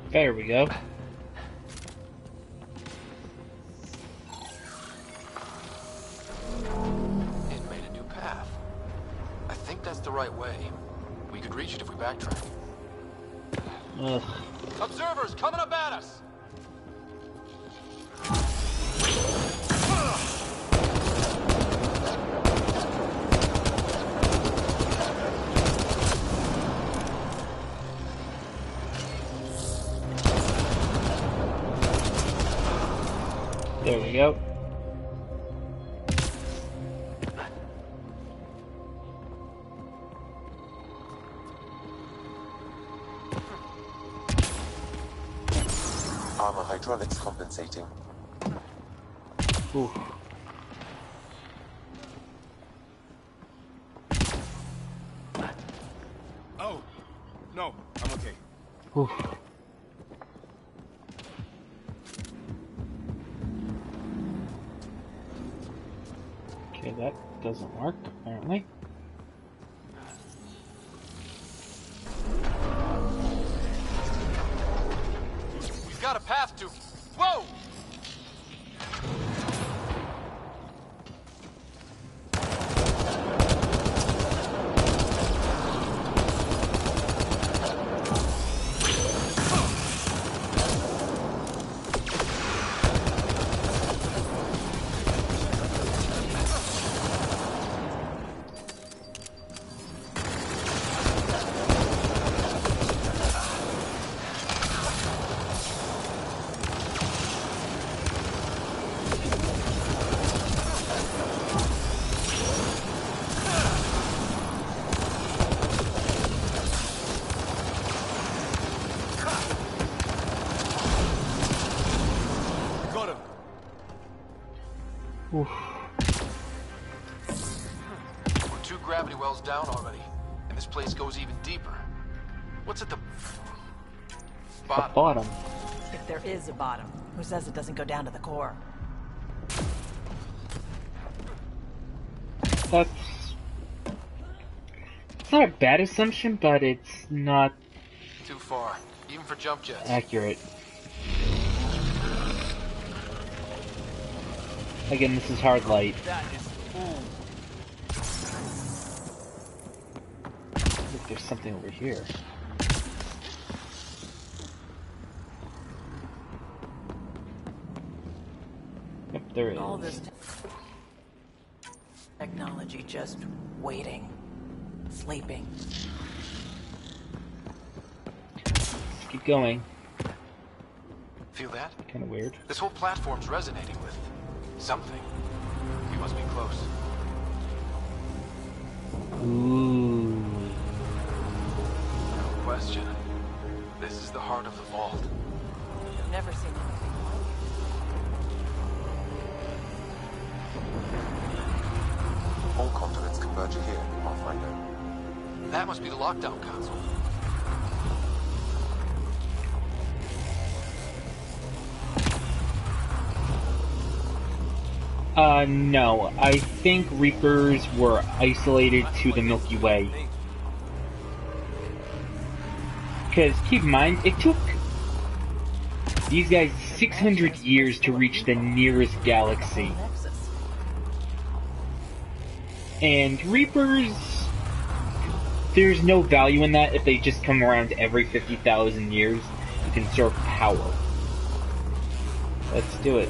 S1: There we go.
S2: It made a new path. I think that's the right way. We could reach it if we backtrack.
S1: Ugh.
S2: Observers coming up at us!
S1: There we go.
S5: Armor hydraulics compensating.
S1: Ooh.
S14: Oh, no, I'm okay.
S1: Ooh. Okay, that doesn't work, apparently.
S2: We've got a path to... Whoa!
S1: Oof.
S2: We're 2 gravity wells down already, and this place goes even deeper. What's at the bottom?
S1: The bottom.
S12: If there is a bottom, who says it doesn't go down to the core?
S1: That's... It's not a bad assumption, but it's not...
S2: Too far, even for jump jets.
S1: Accurate. Again, this is hard light.
S14: That is cool.
S1: Look, there's something over here. Yep, there is.
S12: All this technology just waiting, sleeping.
S1: Let's keep going.
S2: Feel that?
S1: Kind of weird.
S2: This whole platform's resonating with something. We must be close.
S1: Ooh.
S2: No question. This is the heart of the vault.
S12: I've never seen anything like
S5: All conduits converge here, Pathfinder.
S2: That must be the lockdown console.
S1: No. I think Reapers were isolated to the Milky Way. Because, keep in mind, it took these guys 600 years to reach the nearest galaxy. And Reapers, there's no value in that if they just come around every 50,000 years to conserve power. Let's do it.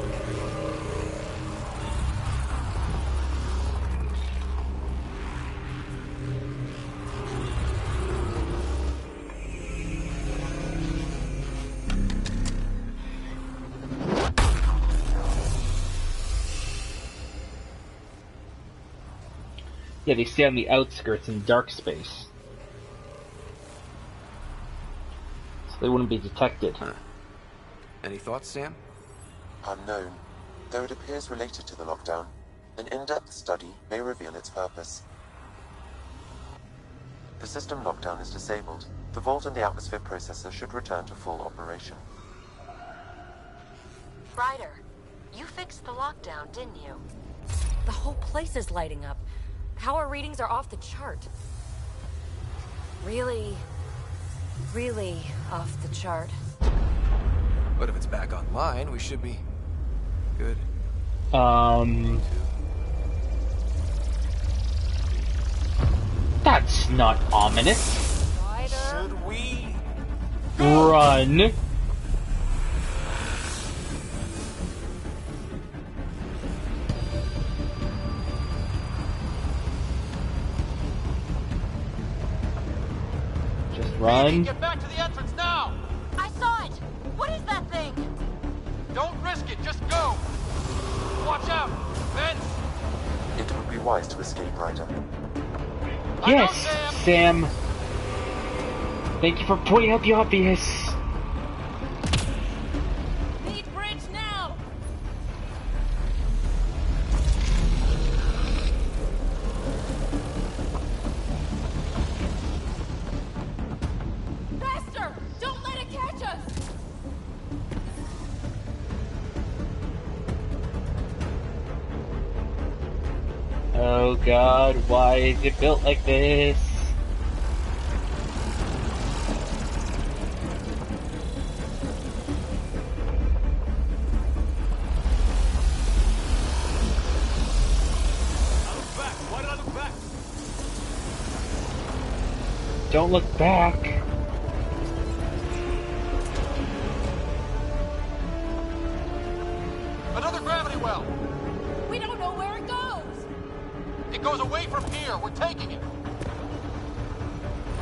S1: Yeah, they stay on the outskirts in dark space. So they wouldn't be detected.
S2: Huh. Any thoughts, Sam?
S5: Unknown. Though it appears related to the lockdown, an in-depth study may reveal its purpose. The system lockdown is disabled. The vault and the atmosphere processor should return to full operation.
S7: Ryder, you fixed the lockdown, didn't you? The whole place is lighting up. Power readings are off the chart. Really, really off the chart.
S2: But if it's back online, we should be good.
S1: That's not ominous.
S2: Should we
S1: run? Just run.
S3: Get back to the entrance now!
S13: I saw it! What is that thing?
S3: Don't risk it, just go! Watch out! Vents!
S5: It would be wise to escape, Ryder.
S1: Yes, Sam. Thank you for pointing out the obvious.
S13: Need bridge now! Faster! Don't let it catch us!
S1: Oh god, why is it built like this? Don't look back.
S3: Another gravity well!
S13: We don't know where it goes!
S3: It goes away from here. We're taking it.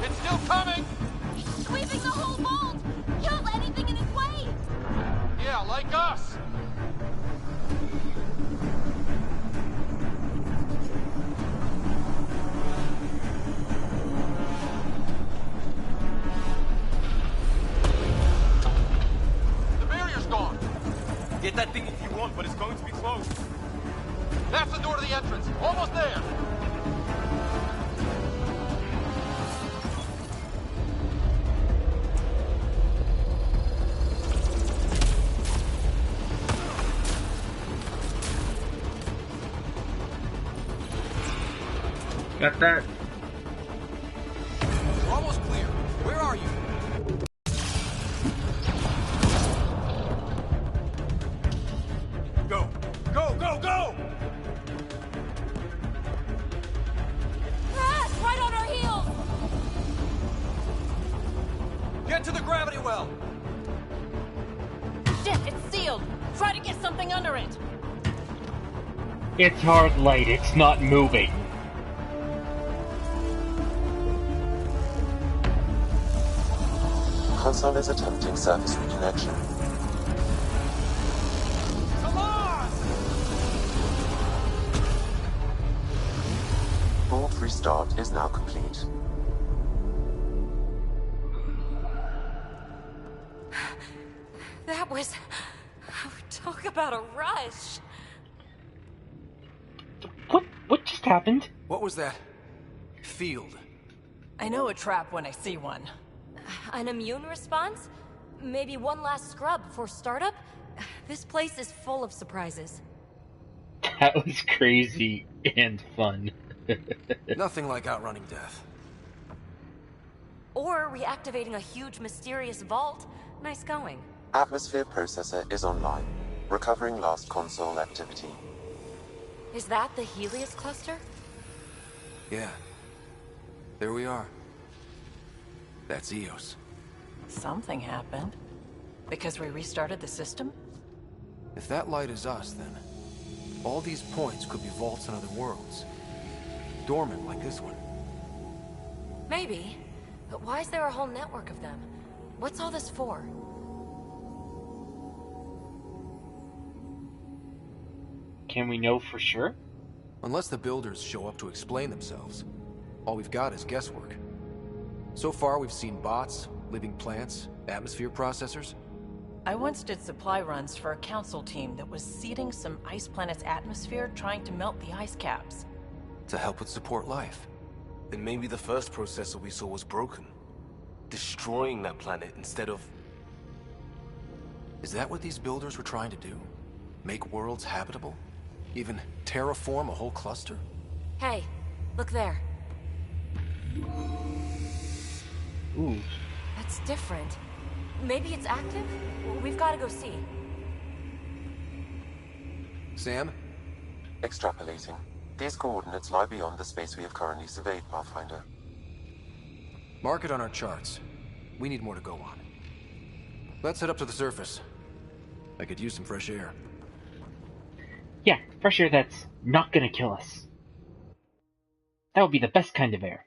S3: It's still coming!
S13: Sweeping the whole vault! Kill anything in its way!
S3: Yeah, like us! The barrier's gone!
S14: Get that thing if you want, but it's going to be closed.
S3: That's the door to the entrance. Almost there!
S1: Got that.
S2: We're almost clear. Where are you?
S14: Go! Go, go, go!
S13: Crash! Right on our heels!
S2: Get to the gravity well!
S13: Shit, it's sealed! Try to get something under it!
S1: It's hard light, it's not moving.
S5: Console is attempting surface reconnection.
S14: Come on!
S5: Vault restart is now complete.
S7: That was... Talk about a rush.
S1: What just happened?
S2: What was that? Field.
S12: I know a trap when I see one.
S7: An immune response? Maybe one last scrub before startup? This place is full of surprises.
S1: That was crazy and fun.
S2: Nothing like outrunning death.
S7: Or reactivating a huge mysterious vault. Nice going.
S5: Atmosphere processor is online, recovering lost console activity.
S7: Is that the Helios cluster?
S2: Yeah. There we are. That's Eos.
S12: Something happened. Because we restarted the system?
S2: If that light is us, then all these points could be vaults in other worlds. Dormant like this one.
S7: Maybe. But why is there a whole network of them? What's all this for?
S1: Can we know for sure?
S2: Unless the builders show up to explain themselves, all we've got is guesswork. So far, we've seen bots, living plants, atmosphere processors.
S12: I once did supply runs for a council team that was seeding some ice planet's atmosphere, trying to melt the ice caps.
S2: To help with support life.
S4: Then maybe the first processor we saw was broken. Destroying that planet instead of...
S2: Is that what these builders were trying to do? Make worlds habitable? Even terraform a whole cluster?
S7: Hey, look there.
S1: Ooh.
S7: That's different. Maybe it's active? We've got to go see.
S15: Sam?
S5: Extrapolating. These coordinates lie beyond the space we have currently surveyed, Pathfinder.
S15: Mark it on our charts. We need more to go on. Let's head up to the surface. I could use some fresh air.
S1: Yeah, fresh air that's not gonna kill us. That would be the best kind of air.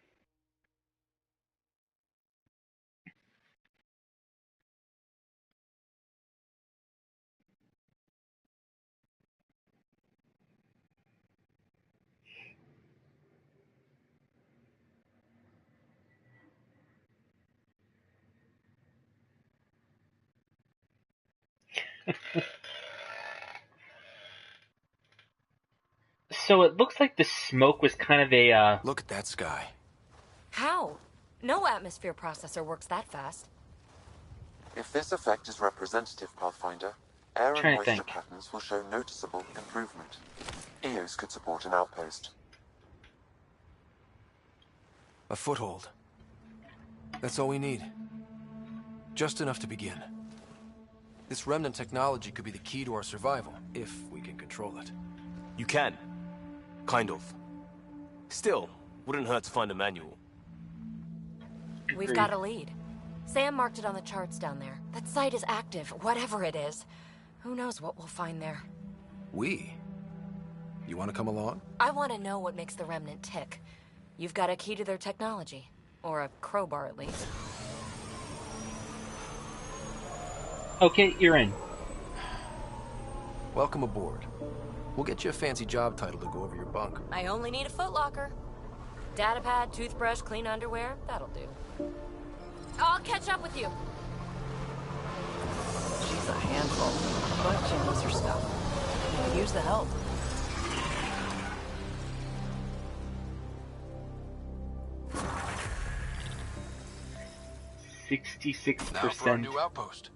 S1: So it looks like the smoke was kind of a,
S15: Look at that sky.
S7: How? No atmosphere processor works that fast.
S5: If this effect is representative, Pathfinder, air and
S1: Trying to
S5: moisture
S1: think.
S5: patterns will show noticeable improvement. EOS could support an outpost.
S15: A foothold. That's all we need. Just enough to begin. This remnant technology could be the key to our survival, if we can control it.
S4: You can. Kind of. Still, wouldn't hurt to find a manual.
S7: We've got a lead. Sam marked it on the charts down there. That site is active, whatever it is. Who knows what we'll find there.
S15: We? You want to come along?
S7: I want to know what makes the remnant tick. You've got a key to their technology. Or a crowbar, at least.
S1: Okay, you're in.
S15: Welcome aboard. We'll get you a fancy job title to go over your bunk.
S7: I only need a footlocker. Datapad, toothbrush, clean underwear, that'll do. I'll catch up with you.
S12: She's a handful, but she knows her stuff. Could use the help.
S2: Now for our new outpost.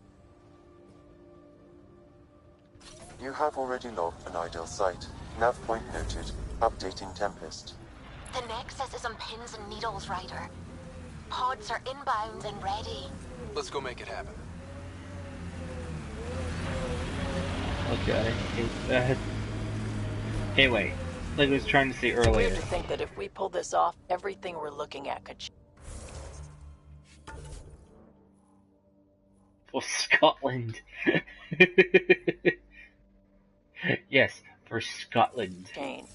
S5: You have already logged an ideal site. Nav point noted. Updating Tempest.
S16: The Nexus is on pins and needles, Ryder. Pods are inbound and ready.
S2: Let's go make it happen.
S1: Okay, I hate that. Anyway, like I was trying to say
S12: It's
S1: earlier.
S12: weird to think that if we pull this off, everything we're looking at could...
S1: For Scotland. Yes, for Scotland.
S12: change.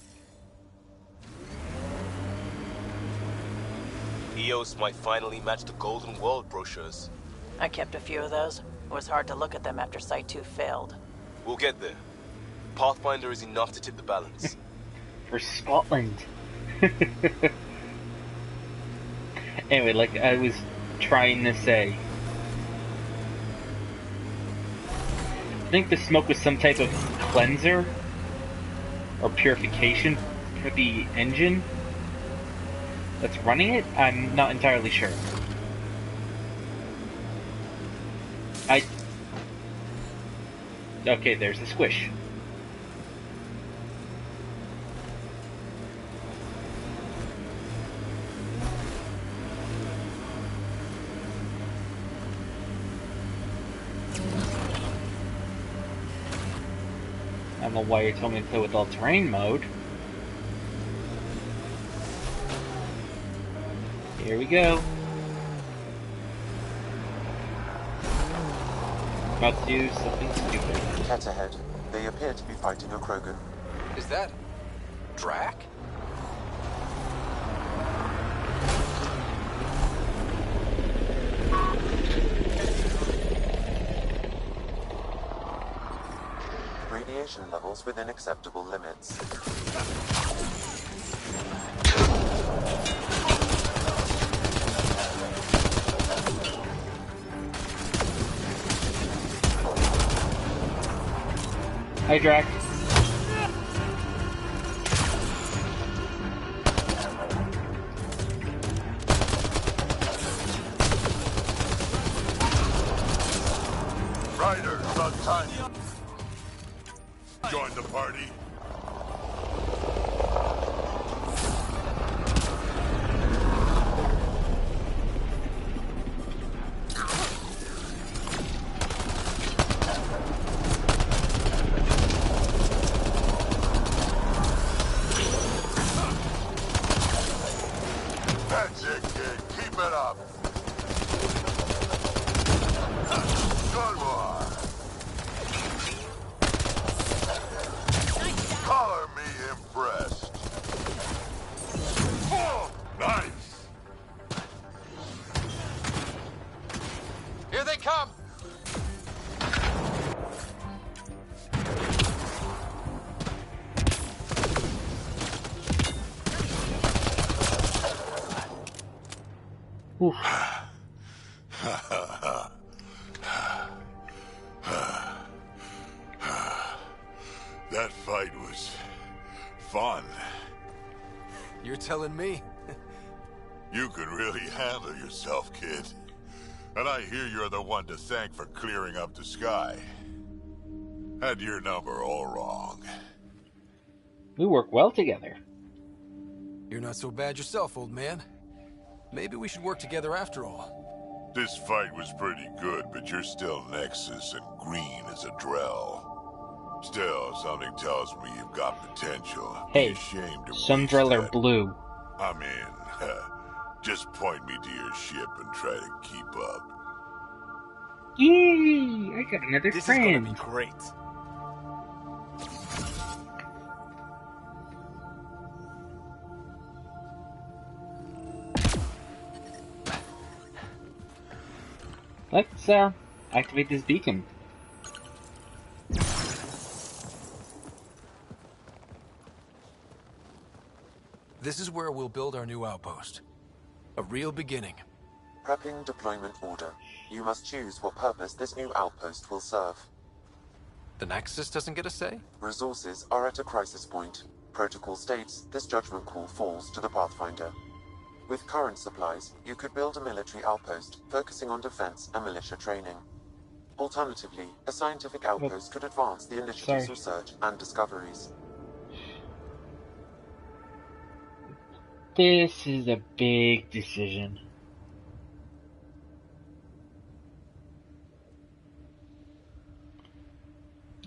S4: EOS might finally match the Golden World brochures.
S12: I kept a few of those. It was hard to look at them after Site 2 failed.
S4: We'll get there. Pathfinder is enough to tip the balance.
S1: For Scotland. Anyway, like I was trying to say, I think the smoke was some type of cleanser or purification for the engine that's running it. I'm not entirely sure. Okay, there's the squish. I don't know why you told me to play with all-terrain mode. Here we go. About to do something stupid.
S5: Cat ahead. They appear to be fighting a Krogan.
S2: Is that... Drac?
S5: Radiation levels within acceptable limits.
S1: Hi, Drac.
S10: Ryder, about time. Join the party.
S1: Oof.
S10: That fight was fun.
S15: You're telling me?
S10: You can really handle yourself, kid. And I hear you're the one to thank for clearing up the sky. Had your number all wrong.
S1: We work well together.
S15: You're not so bad yourself, old man. Maybe we should work together after all.
S10: This fight was pretty good, but you're still Nexus and green as a Drell. Still, something tells me you've got potential.
S1: Hey,
S10: Be ashamed to
S1: some
S10: waste
S1: Drell are
S10: that.
S1: blue.
S10: I'm in. Just point me to your ship and try to keep up.
S1: Yay! I got another
S4: This
S1: friend.
S4: is gonna be great.
S1: Let's activate this beacon.
S15: This is where we'll build our new outpost. A real beginning.
S5: Prepping deployment order. You must choose what purpose this new outpost will serve.
S15: The Nexus doesn't get a say?
S5: Resources are at a crisis point. Protocol states this judgment call falls to the Pathfinder. With current supplies, you could build a military outpost, focusing on defense and militia training. Alternatively, a scientific outpost could advance the initiative's research and discoveries.
S1: This is a big decision.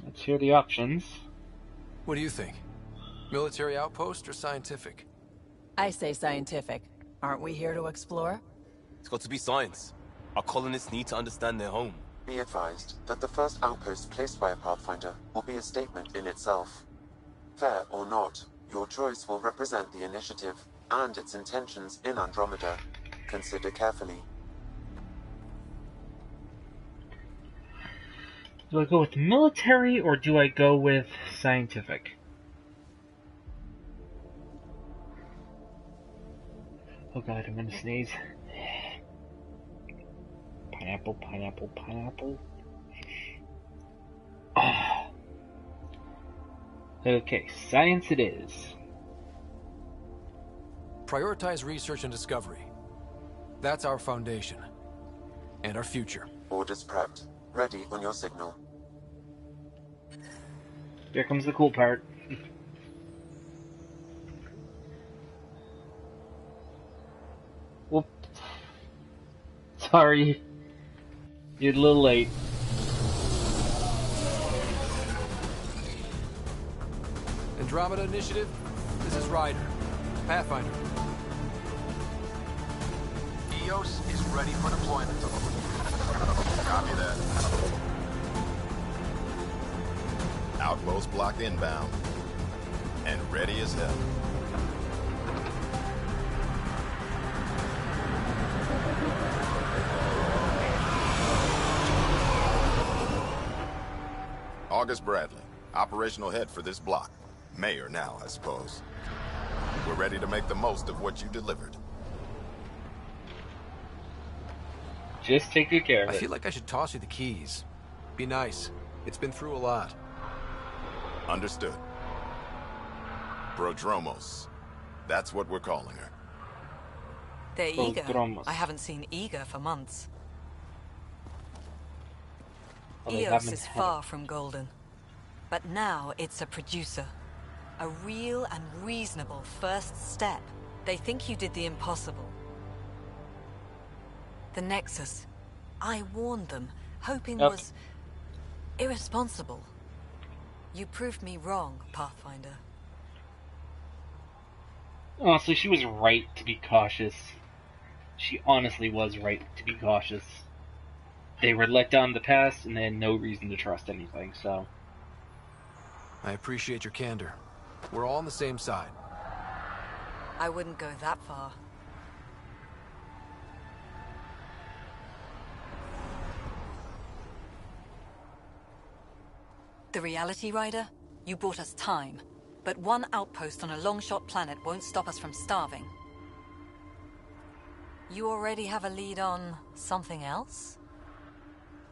S1: Let's hear the options.
S15: What do you think? Military outpost or scientific?
S12: I say scientific. Aren't we here to explore?
S4: It's got to be science. Our colonists need to understand their home.
S5: Be advised that the first outpost placed by a Pathfinder will be a statement in itself. Fair or not, your choice will represent the initiative and its intentions in Andromeda. Consider carefully.
S1: Do I go with military or do I go with scientific? Oh god, I'm gonna sneeze. Pineapple, pineapple, pineapple. Ah. Okay, science it is.
S15: Prioritize research and discovery. That's our foundation. And our future.
S5: Orders prepped. Ready on your signal.
S1: Here comes the cool part. Whoop. Sorry. You're a little late.
S15: Andromeda Initiative, this is Ryder. Pathfinder.
S2: EOS is ready for deployment.
S3: Copy that. Outpost block inbound. And ready as hell. August Bradley, operational head for this block. Mayor now, I suppose. We're ready to make the most of what you delivered.
S1: Just take good care of it.
S15: I feel like I should toss you the keys. Be nice. It's been through a lot.
S3: Understood. Prodromos. That's what we're calling her.
S12: They're eager.
S1: Prodromos.
S12: I haven't seen eager for months.
S1: Well, they
S12: EOS
S1: haven't
S12: is
S1: had
S12: far from golden. But now it's a producer. A real and reasonable first step. They think you did the impossible. The Nexus. I warned them, hoping was irresponsible. You proved me wrong, Pathfinder.
S1: Oh, so she was right to be cautious. She honestly was right to be cautious. They were let down in the past, and they had no reason to trust anything, so...
S15: I appreciate your candor. We're all on the same side.
S12: I wouldn't go that far. The Reality Rider? You brought us time. But one outpost on a long-shot planet won't stop us from starving. You already have a lead on something else?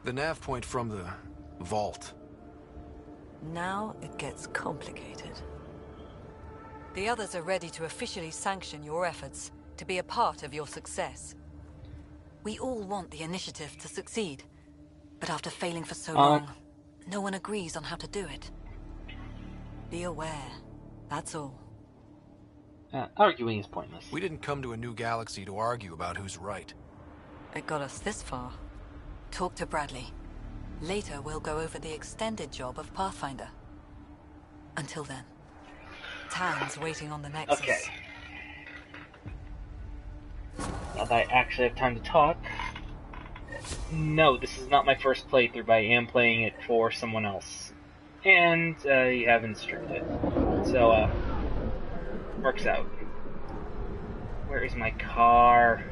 S15: The nav point from the vault.
S12: Now it gets complicated. The others are ready to officially sanction your efforts, to be a part of your success. We all want the initiative to succeed, but after failing for so long, no one agrees on how to do it. Be aware, that's all.
S1: Arguing is pointless.
S15: We didn't come to a new galaxy to argue about who's right.
S12: It got us this far. Talk to Bradley. Later, we'll go over the extended job of Pathfinder. Until then, Tan's waiting on the Nexus.
S1: Okay. Now that I actually have time to talk. No, this is not my first playthrough, but I am playing it for someone else. And you haven't streamed it. So, works out. Where is my car?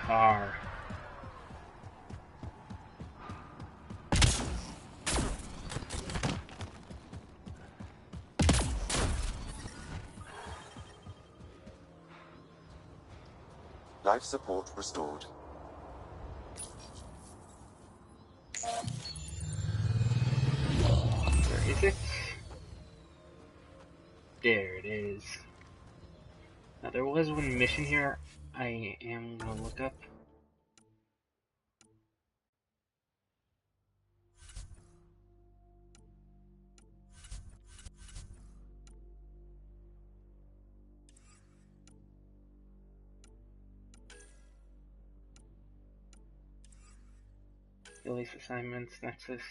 S1: Car.
S5: Life support restored.
S1: Where is it? There it is. Now there was one mission here I am gonna look up. Release assignments, Nexus.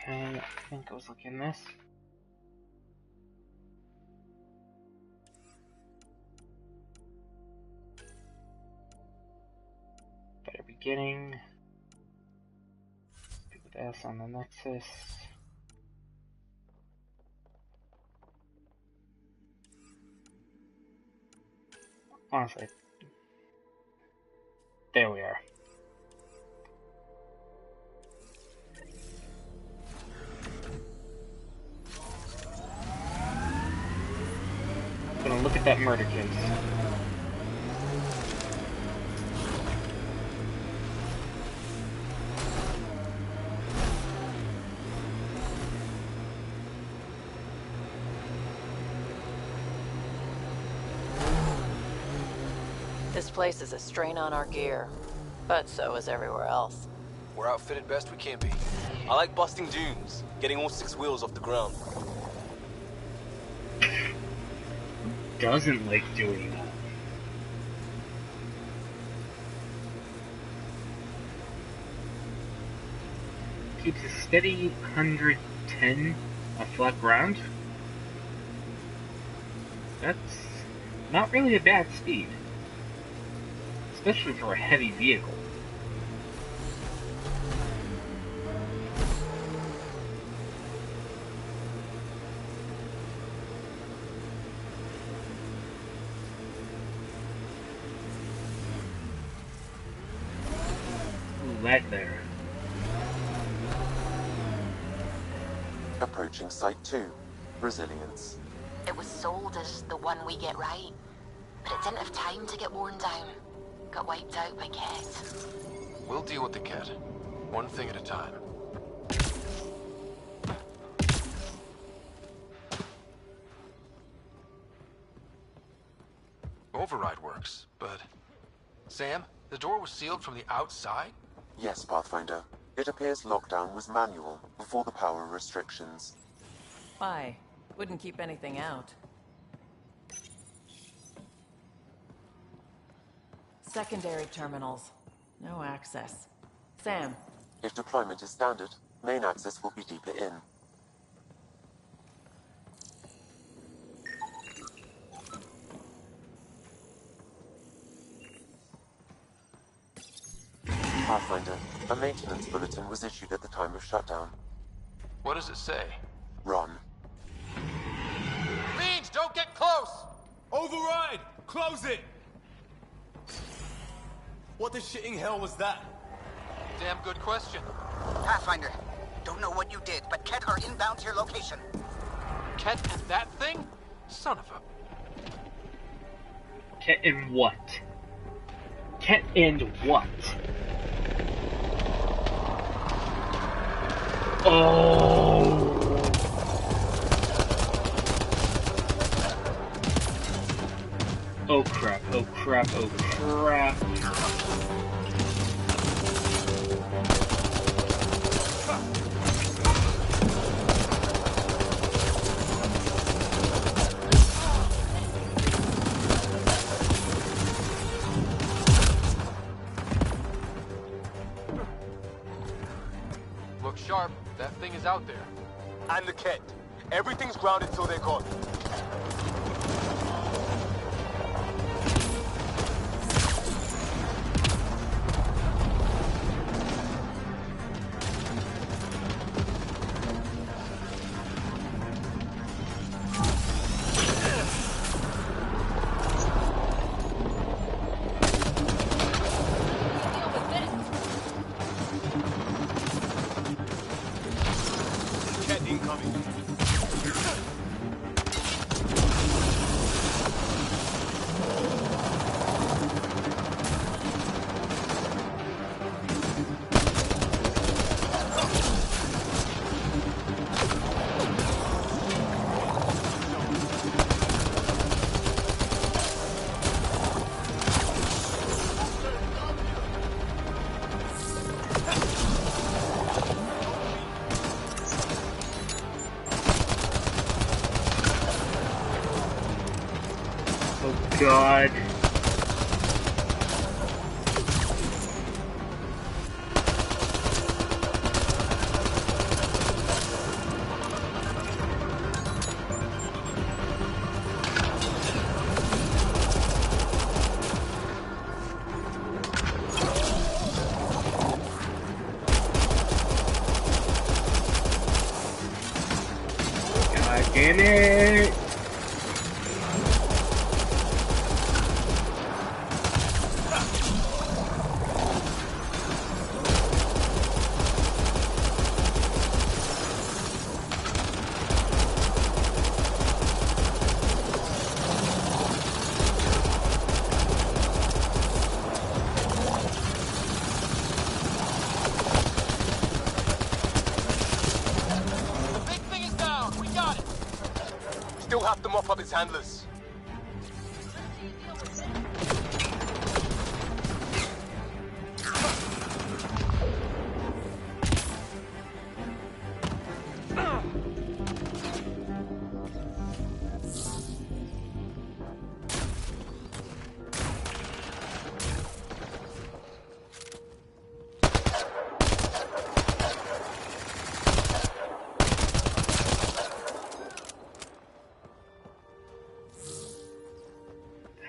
S1: Okay, I think I was looking at this. Better beginning. Stupid S on the Nexus. Honestly. There we are. Gonna look at that murder case.
S6: This place is a strain on our gear, but so is everywhere else.
S4: We're outfitted best we can be. I like busting dunes, getting all 6 wheels off the ground.
S1: Doesn't like doing that. Keeps a steady 110 on flat ground. That's not really a bad speed, especially for a heavy vehicle. Lag there.
S5: Approaching Site 2. Resilience.
S16: It was sold as the one we get right, but it didn't have time to get worn down. Got wiped out by Ket.
S2: We'll deal with the Ket, one thing at a time. Override works, but... Sam, the door was sealed from the outside?
S5: Yes, Pathfinder. It appears lockdown was manual, before the power restrictions.
S6: Why? Wouldn't keep anything out. Secondary terminals. No access.
S12: Sam.
S5: If deployment is standard, main access will be deeper in. Pathfinder, a maintenance bulletin was issued at the time of shutdown.
S2: What does it say?
S5: Run.
S14: Means don't get close! Override! Close it! What the shitting hell was that?
S2: Damn good question.
S11: Pathfinder, don't know what you did, but Ket are inbound to your location.
S2: Ket and that thing? Son of a...
S1: Ket and what? Ket and what? Oh! Oh crap, oh crap, oh crap.
S2: Look sharp, that thing is out there.
S14: And the Ket. Everything's grounded till they're gone.
S1: God. God damn it!
S14: Still have to mop up his handlers.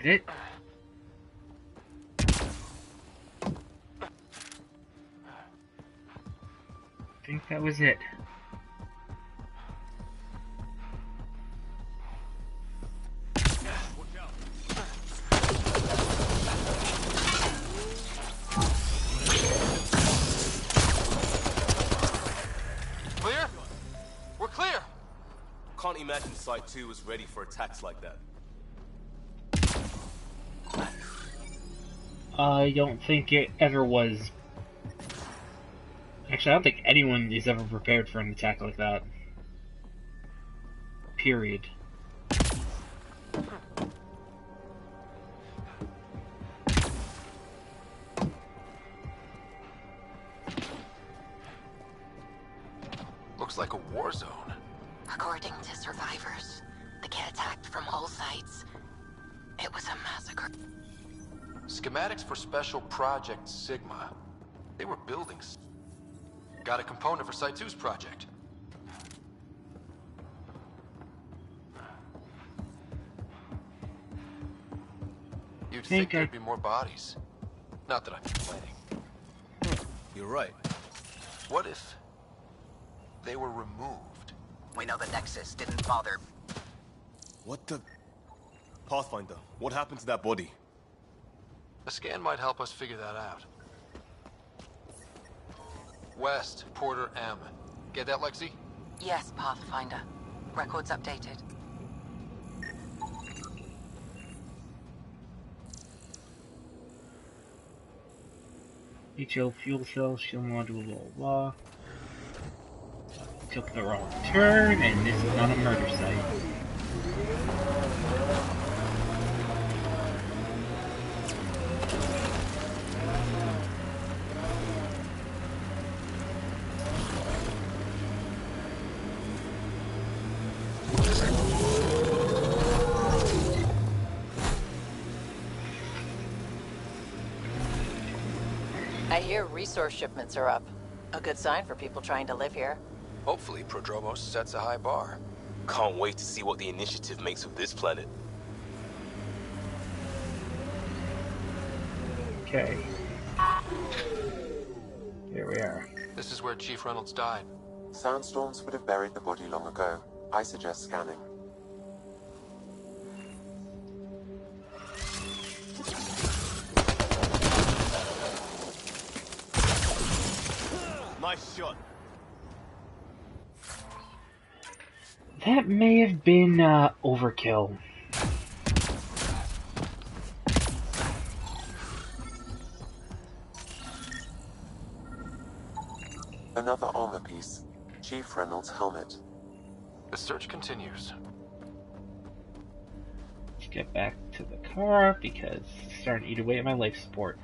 S1: It? I think that was it.
S2: Clear? We're clear!
S4: Can't imagine Site 2 was ready for attacks like that.
S1: I don't think it ever was. Actually, I don't think anyone is ever prepared for an attack like that. Period.
S2: Looks like a war zone.
S16: According to survivors, the Ket attacked from all sides. It was a massacre.
S2: Schematics for Special Project Sigma. They were buildings. Got a component for Site 2's project. You'd think there'd be more bodies. Not that I'm complaining.
S15: You're right.
S2: What if they were removed?
S11: We know the Nexus didn't bother.
S17: What the... Pathfinder, what happened to that body?
S2: A scan might help us figure that out. West, Porter M. Get that, Lexi?
S16: Yes, Pathfinder. Records updated.
S1: HL fuel cell, shield module, blah blah. Took the wrong turn, and this is not a murder site.
S6: I hear resource shipments are up. A good sign for people trying to live here.
S2: Hopefully, Prodromos sets a high bar.
S4: Can't wait to see what the initiative makes of this planet.
S1: Okay. Here we are.
S2: This is where Chief Reynolds died.
S5: Sandstorms would have buried the body long ago. I suggest scanning.
S17: Nice shot.
S1: That may have been overkill.
S5: Another armor piece. Chief Reynolds' helmet.
S2: The search continues.
S1: Let's get back to the car because it's starting to eat away at my life support.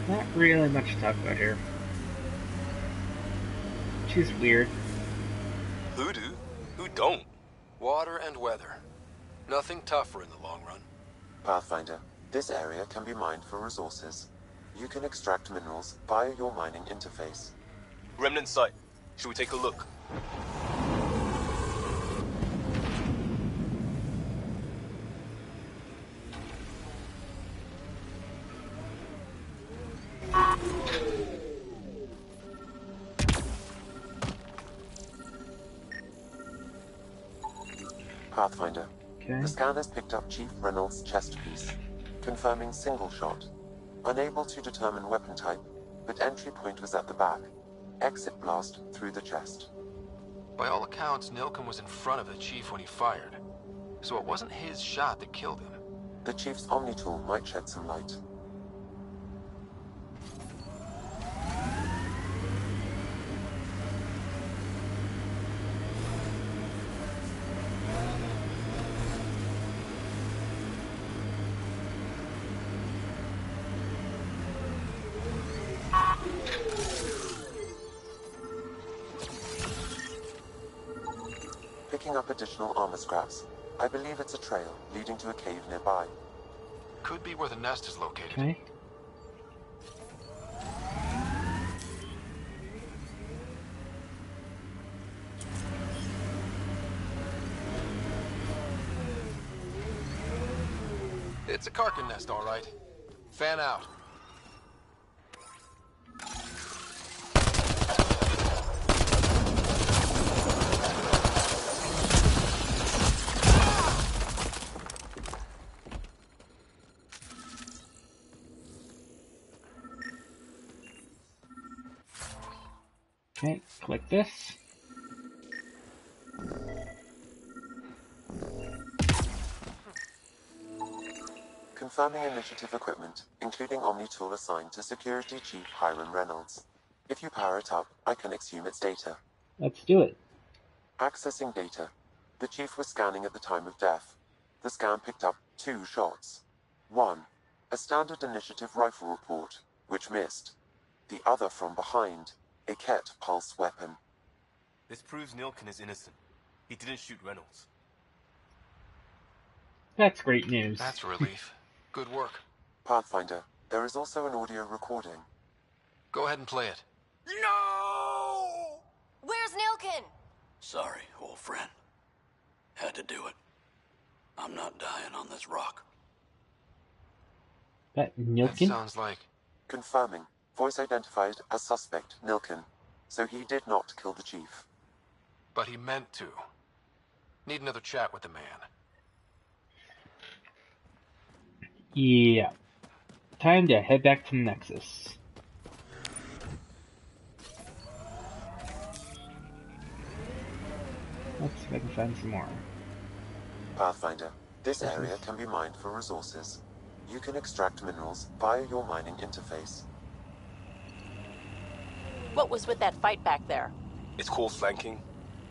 S1: Not really much to talk about here. Which is weird.
S4: Who do? Who don't?
S2: Water and weather. Nothing tougher in the long run.
S5: Pathfinder, this area can be mined for resources. You can extract minerals via your mining interface.
S4: Remnant site. Should we take a look?
S5: Pathfinder.
S1: Okay.
S5: The scanner's picked up Chief Reynolds' chest piece, confirming single shot. Unable to determine weapon type, but entry point was at the back. Exit blast through the chest.
S2: By all accounts, Nilkum was in front of the Chief when he fired. So it wasn't his shot that killed him.
S5: The Chief's Omni tool might shed some light. Picking up additional armor scraps. I believe it's a trail leading to a cave nearby.
S2: Could be where the nest is located.
S1: Okay.
S2: It's a Karkin nest, all right. Fan out.
S1: Okay, click this.
S5: Confirming initiative equipment, including Omni tool assigned to Security Chief Hiram Reynolds. If you power it up, I can exhume its data.
S1: Let's do it.
S5: Accessing data. The Chief was scanning at the time of death. The scan picked up 2 shots. 1. A standard initiative rifle report, which missed. The other from behind. a Ket pulse weapon.
S17: This proves Nilkin is innocent. He didn't shoot Reynolds.
S1: That's great news.
S2: That's a relief. Good work.
S5: Pathfinder, there is also an audio recording.
S2: Go ahead and play it.
S13: No! Where's Nilkin?
S18: Sorry, old friend. Had to do it. I'm not dying on this rock.
S1: That Nilkin?
S2: That sounds like...
S5: Confirming. Voice identified as suspect, Nilkin. So he did not kill the chief.
S2: But he meant to. Need another chat with the man.
S1: Yeah. Time to head back to Nexus. Let's see if I can find some more.
S5: Pathfinder, this area can be mined for resources. You can extract minerals via your mining interface.
S19: What was with that fight back there?
S17: It's called flanking.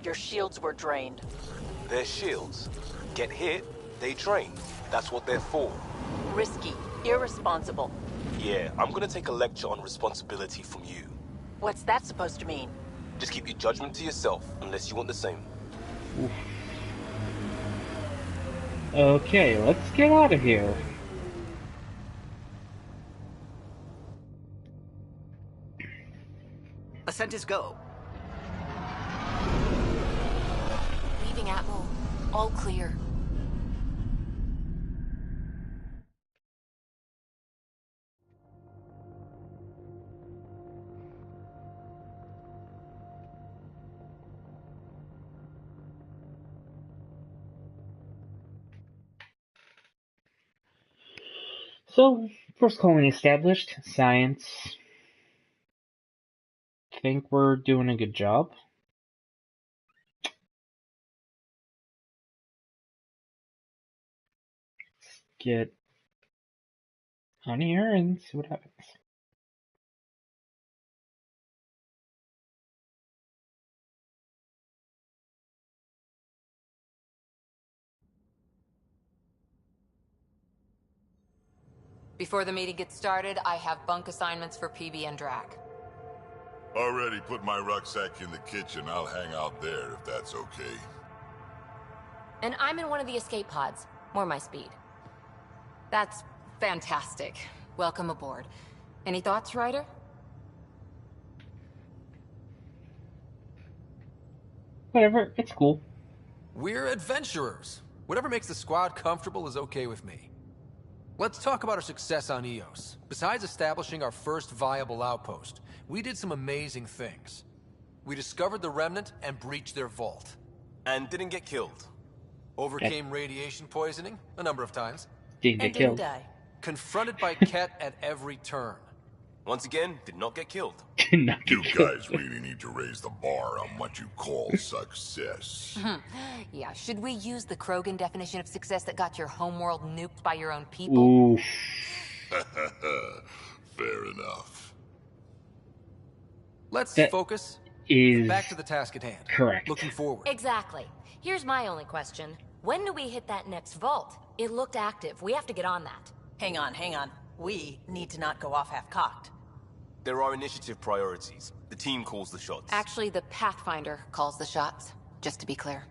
S19: Your shields were drained.
S17: Their shields. Get hit, they drain. That's what they're for.
S19: Risky. Irresponsible.
S17: Yeah, I'm gonna take a lecture on responsibility from you.
S19: What's that supposed to mean?
S17: Just keep your judgment to yourself, unless you want the same.
S1: Oof. Okay, let's get out of here.
S11: Ascent is go.
S6: Leaving Atmo. All clear.
S1: So, first colony established. Science. Think we're doing a good job. Let's get on here and see what happens.
S6: Before the meeting gets started, I have bunk assignments for PB and Drac.
S10: Already put my rucksack in the kitchen. I'll hang out there if that's okay.
S7: And I'm in one of the escape pods. More my speed.
S6: That's fantastic. Welcome aboard. Any thoughts, Ryder?
S1: Whatever, it's cool.
S15: We're adventurers. Whatever makes the squad comfortable is okay with me. Let's talk about our success on Eos. Besides establishing our first viable outpost, we did some amazing things. We discovered the Remnant and breached their vault.
S17: And didn't get killed.
S15: Overcame radiation poisoning a number of times.
S1: Didn't get killed.
S15: Confronted by Ket at every turn.
S17: Once again, did not get killed.
S10: You guys really need to raise the bar on what you call success.
S6: Yeah, should we use the Krogan definition of success that got your homeworld nuked by your own people?
S1: Oof.
S10: Fair enough.
S15: Let's focus. Back to the task at hand.
S1: Correct.
S15: Looking forward.
S7: Exactly. Here's my only question. When do we hit that next vault? It looked active. We have to get on that.
S19: Hang on, hang on. We need to not go off half-cocked.
S17: There are initiative priorities. The team calls the shots.
S6: Actually, the Pathfinder calls the shots, just to be clear.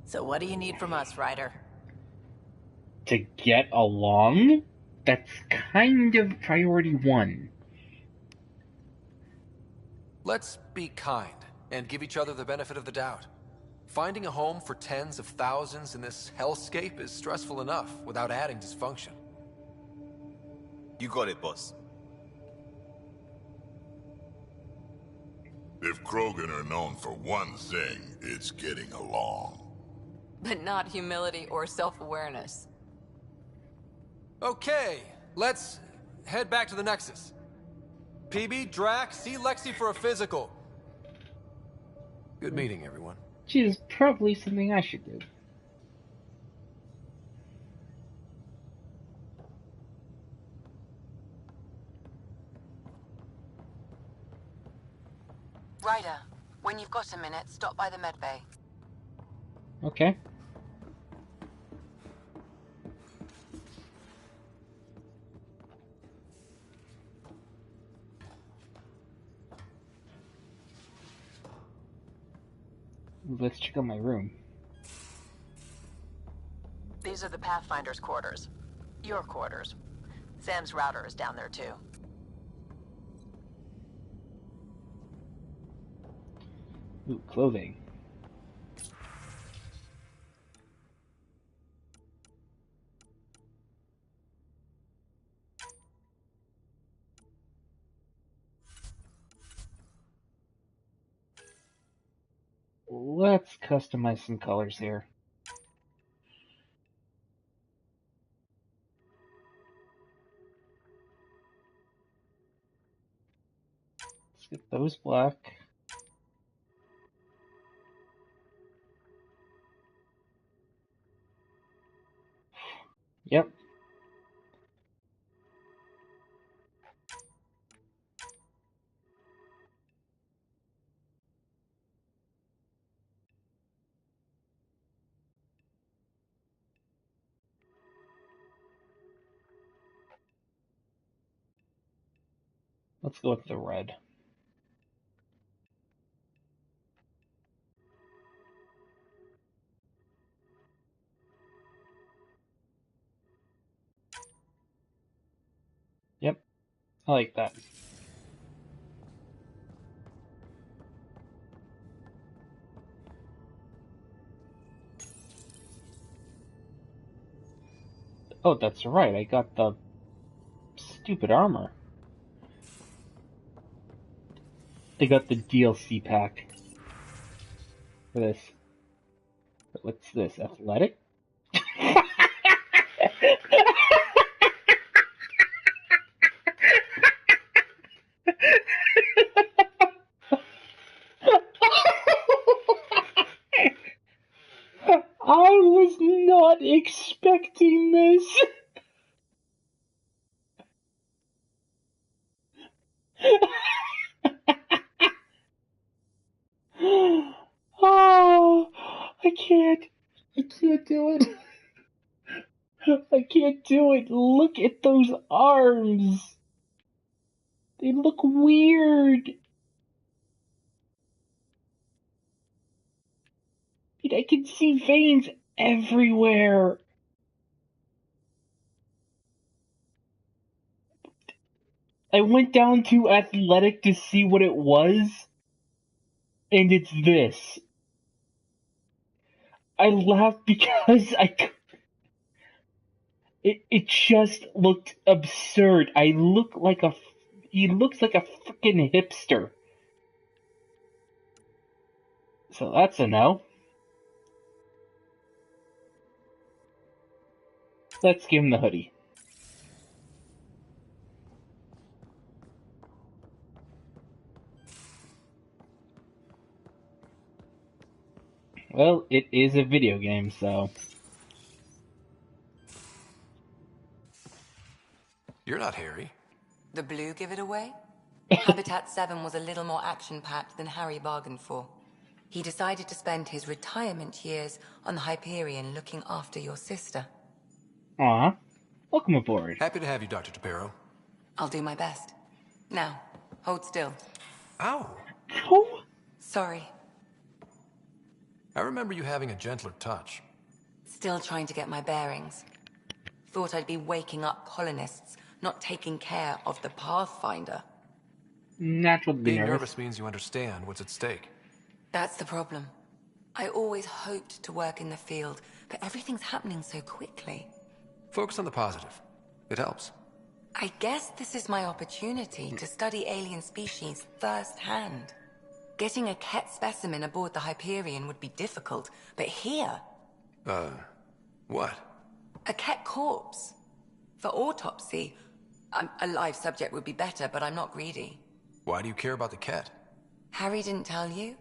S19: So what do you need from us, Ryder?
S1: To get along? That's kind of priority one.
S15: Let's be kind and give each other the benefit of the doubt. Finding a home for tens of thousands in this hellscape is stressful enough without adding dysfunction.
S17: You got it, boss.
S10: If Krogan are known for one thing, it's getting along.
S6: But not humility or self-awareness.
S15: Okay, let's head back to the Nexus. PB, Drac, see Lexi for a physical. Good meeting, everyone.
S1: Which is probably something I should do.
S6: Ryder, when you've got a minute, stop by the medbay.
S1: Okay. my room.
S19: These are the Pathfinder's quarters. Your quarters. Sam's router is down there too.
S1: Ooh, clothing. Let's customize some colors here. Let's get those black. Yep. Let's go with the red. Yep, I like that. Oh, that's right, I got the stupid armor. I got the DLC pack for this. But what's this? Athletic? I was not expecting this. Oh, I can't do it. I can't do it. Look at those arms. They look weird. And I can see veins everywhere. I went down to athletic to see what it was, and it's this. I laughed because it just looked absurd. He looks like a freaking hipster. So that's a no. Let's give him the hoodie. Well, it is a video game, so...
S15: You're not Harry.
S12: The blue give it away? Habitat 7 was a little more action-packed than Harry bargained for. He decided to spend his retirement years on the Hyperion looking after your sister.
S1: Aw, welcome aboard.
S15: Happy to have you, Dr. DePero.
S12: I'll do my best. Now, hold still.
S15: Ow!
S1: Oh!
S12: Sorry.
S15: I remember you having a gentler touch.
S12: Still trying to get my bearings. Thought I'd be waking up colonists, not taking care of the Pathfinder.
S1: Natural to be
S15: Being nervous means you understand what's at stake.
S12: That's the problem. I always hoped to work in the field, but everything's happening so quickly.
S15: Focus on the positive. It helps.
S12: I guess this is my opportunity to study alien species firsthand. Getting a Ket specimen aboard the Hyperion would be difficult, but here...
S15: what?
S12: A Ket corpse. For autopsy, a live subject would be better, but I'm not greedy.
S15: Why do you care about the Ket?
S12: Harry didn't tell you?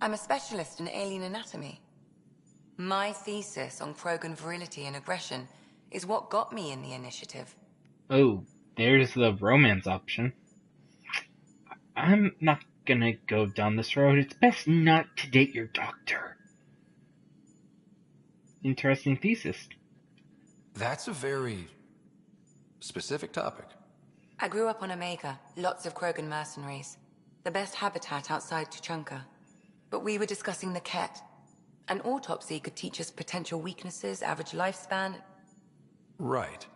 S12: I'm a specialist in alien anatomy. My thesis on Krogan virility and aggression is what got me in the initiative.
S1: Oh, there's the romance option. I'm not gonna go down this road. It's best not to date your doctor. Interesting thesis.
S15: That's a very... specific topic.
S12: I grew up on Omega, lots of Krogan mercenaries. The best habitat outside Tuchanka. But we were discussing the Ket.
S20: An autopsy could teach us potential weaknesses, average lifespan.
S15: Right.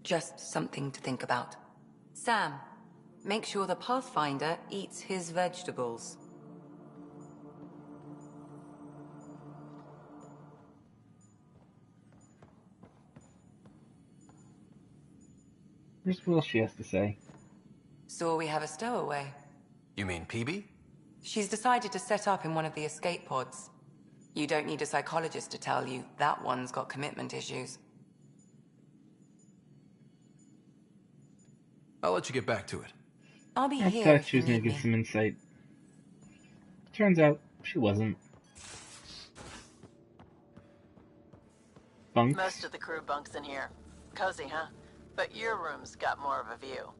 S20: Just something to think about. Sam, make sure the Pathfinder eats his vegetables.
S1: Here's what else she has to say.
S20: So we have a stowaway.
S15: You mean PB?
S20: She's decided to set up in one of the escape pods. You don't need a psychologist to tell you that one's got commitment issues.
S15: I'll let you get back to it.
S20: I'll be
S1: I
S20: here
S1: thought
S20: if
S1: she
S20: you
S1: was gonna
S20: need
S1: give
S20: me.
S1: some insight. Turns out she wasn't. Bunk.
S19: Most of the crew bunks in here. Cozy, huh? But your room's got more of a view.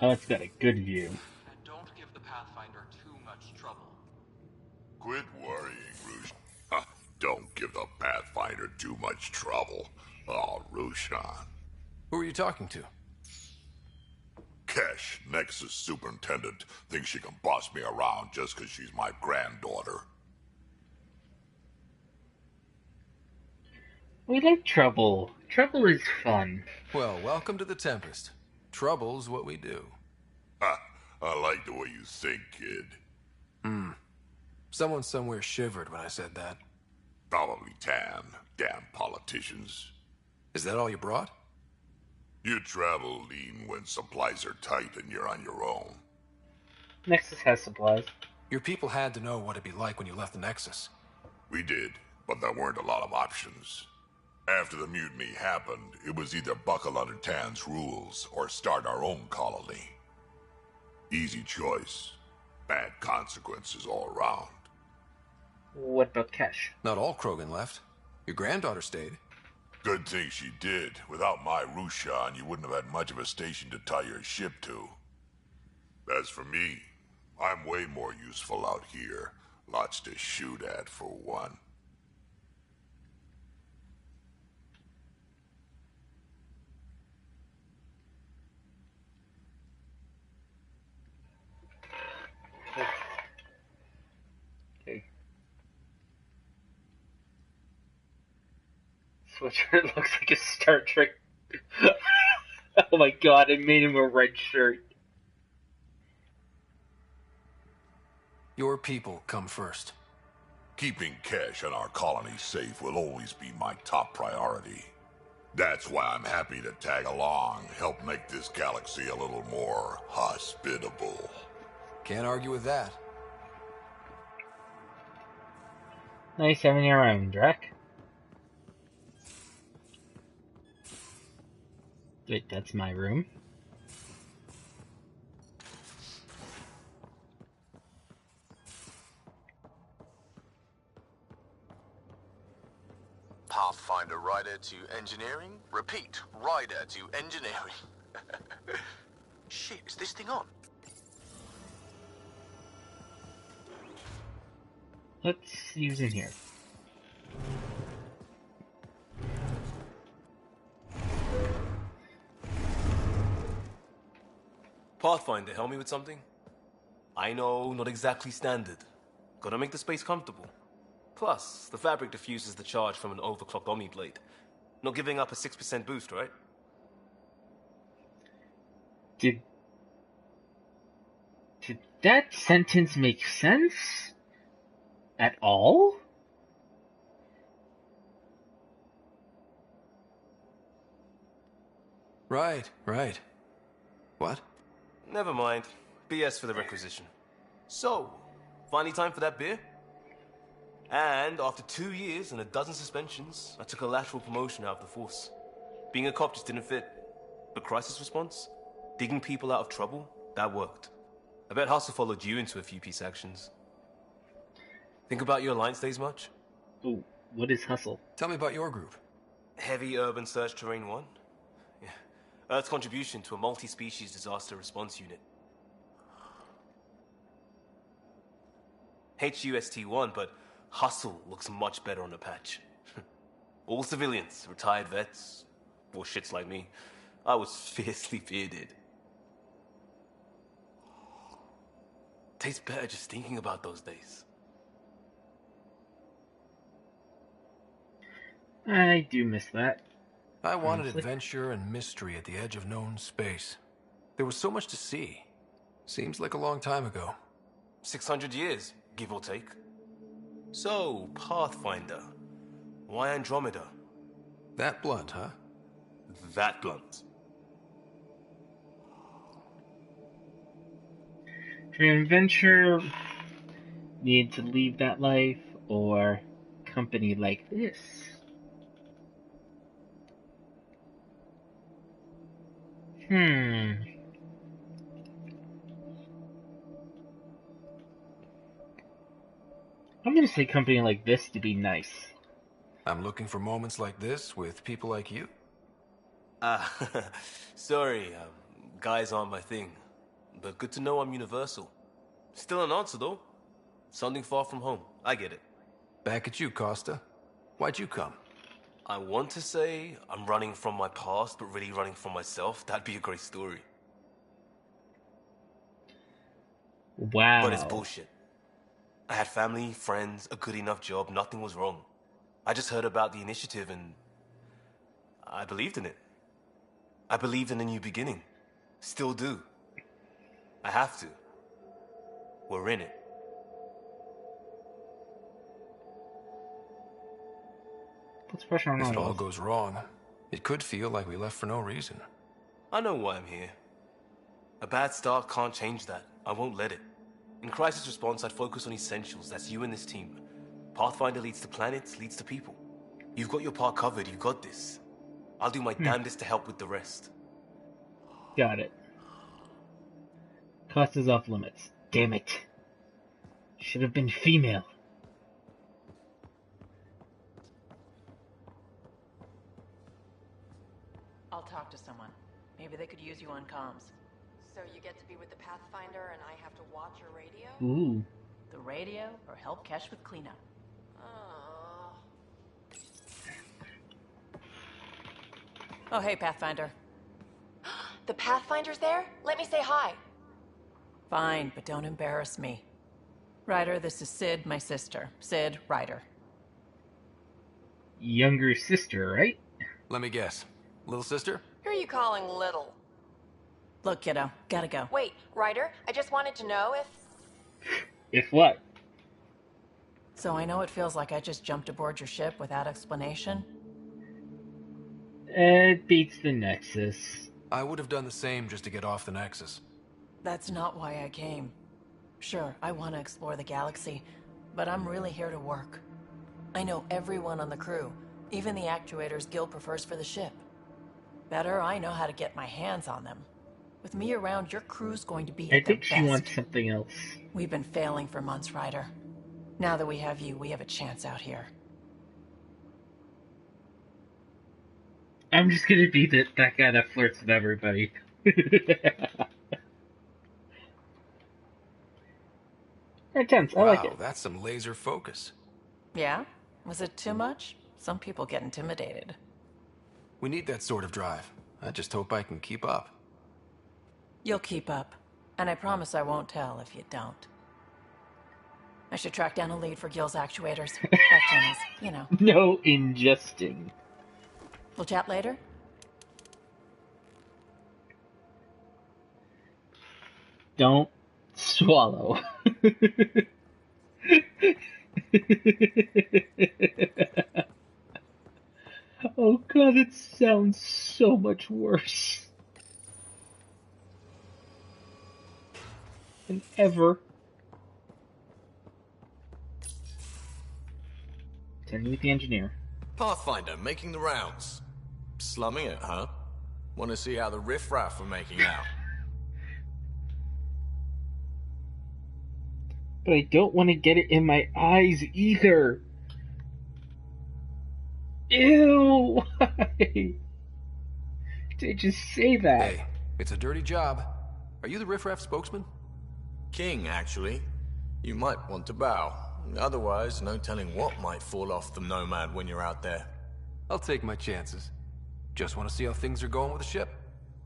S1: Oh, it's got a good view.
S2: And don't give the Pathfinder too much trouble.
S10: Quit worrying, Rushan. Don't give the Pathfinder too much trouble. Oh, Rushan.
S15: Who are you talking to?
S10: Kesh, Nexus Superintendent, thinks she can boss me around just because she's my granddaughter.
S1: We like trouble. Trouble is fun.
S15: Well, welcome to the Tempest. Trouble's what we do.
S10: Ha! I like the way you think, kid.
S15: Someone somewhere shivered when I said that.
S10: Probably Tan. Damn politicians.
S15: Is that all you brought?
S10: You travel lean when supplies are tight and you're on your own.
S1: Nexus has supplies.
S15: Your people had to know what it'd be like when you left the Nexus.
S10: We did, but there weren't a lot of options. After the mutiny happened, it was either buckle under Tan's rules or start our own colony. Easy choice. Bad consequences all around.
S1: What about Kesh?
S15: Not all Krogan left. Your granddaughter stayed.
S10: Good thing she did. Without my Rushan, you wouldn't have had much of a station to tie your ship to. As for me, I'm way more useful out here. Lots to shoot at, for one.
S1: Okay. Sweatshirt looks like a Star Trek. Oh my god, I made him a red shirt.
S15: Your people come first.
S10: Keeping Kesh and our colony safe will always be my top priority. That's why I'm happy to tag along, help make this galaxy a little more hospitable.
S15: Can't argue with that.
S1: Nice having you around, Drac. Wait, that's my room.
S3: Pathfinder rider to engineering? Repeat, rider to engineering. Shit, is this thing on?
S1: Let's see who's in here.
S17: Pathfinder, help me with something? I know, not exactly standard. Gotta make the space comfortable. Plus, the fabric diffuses the charge from an overclocked Omni blade. Not giving up a 6% boost, right?
S1: Did that sentence make sense? At all?
S15: Right. What?
S17: Never mind. BS for the requisition. So, finally time for that beer? And after 2 years and a dozen suspensions, I took a lateral promotion out of the force. Being a cop just didn't fit. But crisis response? Digging people out of trouble? That worked. I bet Hustle followed you into a few peace actions. Think about your Alliance days much?
S1: Ooh, what is Hustle?
S15: Tell me about your group.
S17: Heavy Urban Search Terrain 1? Yeah. Earth's contribution to a multi-species disaster response unit. HUST-1, but Hustle looks much better on the patch. All civilians, retired vets, or shits like me. I was fiercely bearded. Tastes better just thinking about those days.
S1: I do miss that.
S15: I wanted
S1: honestly.
S15: adventure and mystery at the edge of known space. There was so much to see. Seems like a long time ago.
S17: 600 years, give or take. So, Pathfinder. Why Andromeda?
S15: That blunt, huh?
S17: That blunt.
S1: For an adventure, need to leave that life, or company like this. I'm gonna say company like this to be nice.
S15: I'm looking for moments like this with people like you.
S17: Sorry, guys aren't my thing. But good to know I'm universal. Still an answer, though. Something far from home. I get it.
S15: Back at you, Costa. Why'd you come?
S17: I want to say I'm running from my past, but really running from myself. That'd be a great story.
S1: Wow.
S17: But it's bullshit. I had family, friends, a good enough job. Nothing was wrong. I just heard about the initiative and I believed in it. I believed in a new beginning. Still do. I have to. We're in it.
S1: Puts pressure on
S15: If
S1: all
S15: it
S1: of
S15: all
S1: us.
S15: goes wrong, it could feel like we left for no reason.
S17: I know why I'm here. A bad start can't change that. I won't let it. In crisis response, I'd focus on essentials. That's you and this team. Pathfinder leads to planets, leads to people. You've got your part covered. You've got this. I'll do my damnedest to help with the rest.
S1: Got it. Cost is off limits. Damn it. Should have been female.
S19: I'll talk to someone. Maybe they could use you on comms.
S6: So you get to be with the Pathfinder and I have to watch your radio?
S1: Ooh.
S19: The radio or help Kesh with cleanup. Oh, hey, Pathfinder.
S6: The Pathfinder's there? Let me say hi.
S19: Fine, but don't embarrass me. Ryder, this is Sid, my sister. Sid, Ryder.
S1: Younger sister, right?
S15: Let me guess. Little sister?
S6: Who are you calling little?
S19: Look, kiddo, gotta go.
S6: Wait, Ryder, I just wanted to know if...
S1: If what?
S19: So I know it feels like I just jumped aboard your ship without explanation.
S1: It beats the Nexus.
S15: I would have done the same just to get off the Nexus.
S19: That's not why I came. Sure, I want to explore the galaxy, but I'm really here to work. I know everyone on the crew, even the actuators Gil prefers for the ship. Better, I know how to get my hands on them. With me around, your crew's going to be
S1: I
S19: at their
S1: think she
S19: best.
S1: wants something else.
S19: We've been failing for months, Ryder. Now that we have you, we have a chance out here.
S1: I'm just gonna be that guy that flirts with everybody. Intense, I like it.
S15: Wow, that's some laser focus.
S19: Yeah? Was it too much? Some people get intimidated.
S15: We need that sort of drive. I just hope I can keep up.
S19: You'll keep up. And I promise I won't tell if you don't. I should track down a lead for Gil's actuators. Back channels, you know.
S1: No ingesting.
S19: We'll chat later?
S1: Don't swallow. Oh god, it sounds so much worse than ever. Continue with the engineer.
S14: Pathfinder, making the rounds. Slumming it, huh? Want to see how the riffraff are making out?
S1: But I don't want to get it in my eyes either. Ew! Why did I just say that?
S15: Hey, it's a dirty job. Are you the riffraff spokesman?
S14: King, actually. You might want to bow. Otherwise, no telling what might fall off the Nomad when you're out there.
S15: I'll take my chances. Just want to see how things are going with the ship.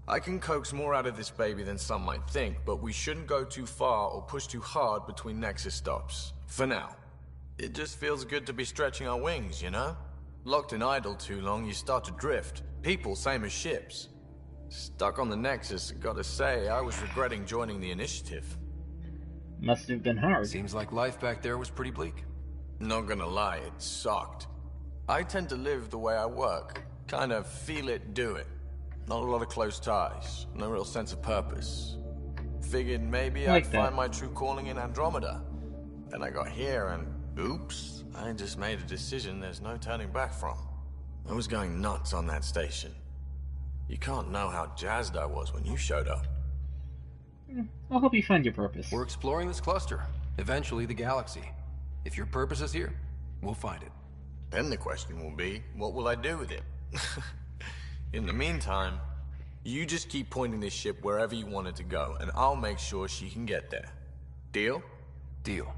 S14: I can coax more out of this baby than some might think, but we shouldn't go too far or push too hard between Nexus stops. For now. It just feels good to be stretching our wings, you know? Locked in idle too long, you start to drift. People, same as ships. Stuck on the Nexus, gotta say, I was regretting joining the Initiative.
S1: Must have been hard.
S15: Seems like life back there was pretty bleak.
S14: Not gonna lie, it sucked. I tend to live the way I work. Kind of feel it, do it. Not a lot of close ties, no real sense of purpose. Figured maybe I'd find my true calling in Andromeda. Then I got here and, oops, I just made a decision there's no turning back from. I was going nuts on that station. You can't know how jazzed I was when you showed up.
S1: I'll help you find your purpose.
S15: We're exploring this cluster, eventually the galaxy. If your purpose is here, we'll find it.
S14: Then the question will be, what will I do with it? In the meantime, you just keep pointing this ship wherever you want it to go, and I'll make sure she can get there. Deal?
S15: Deal.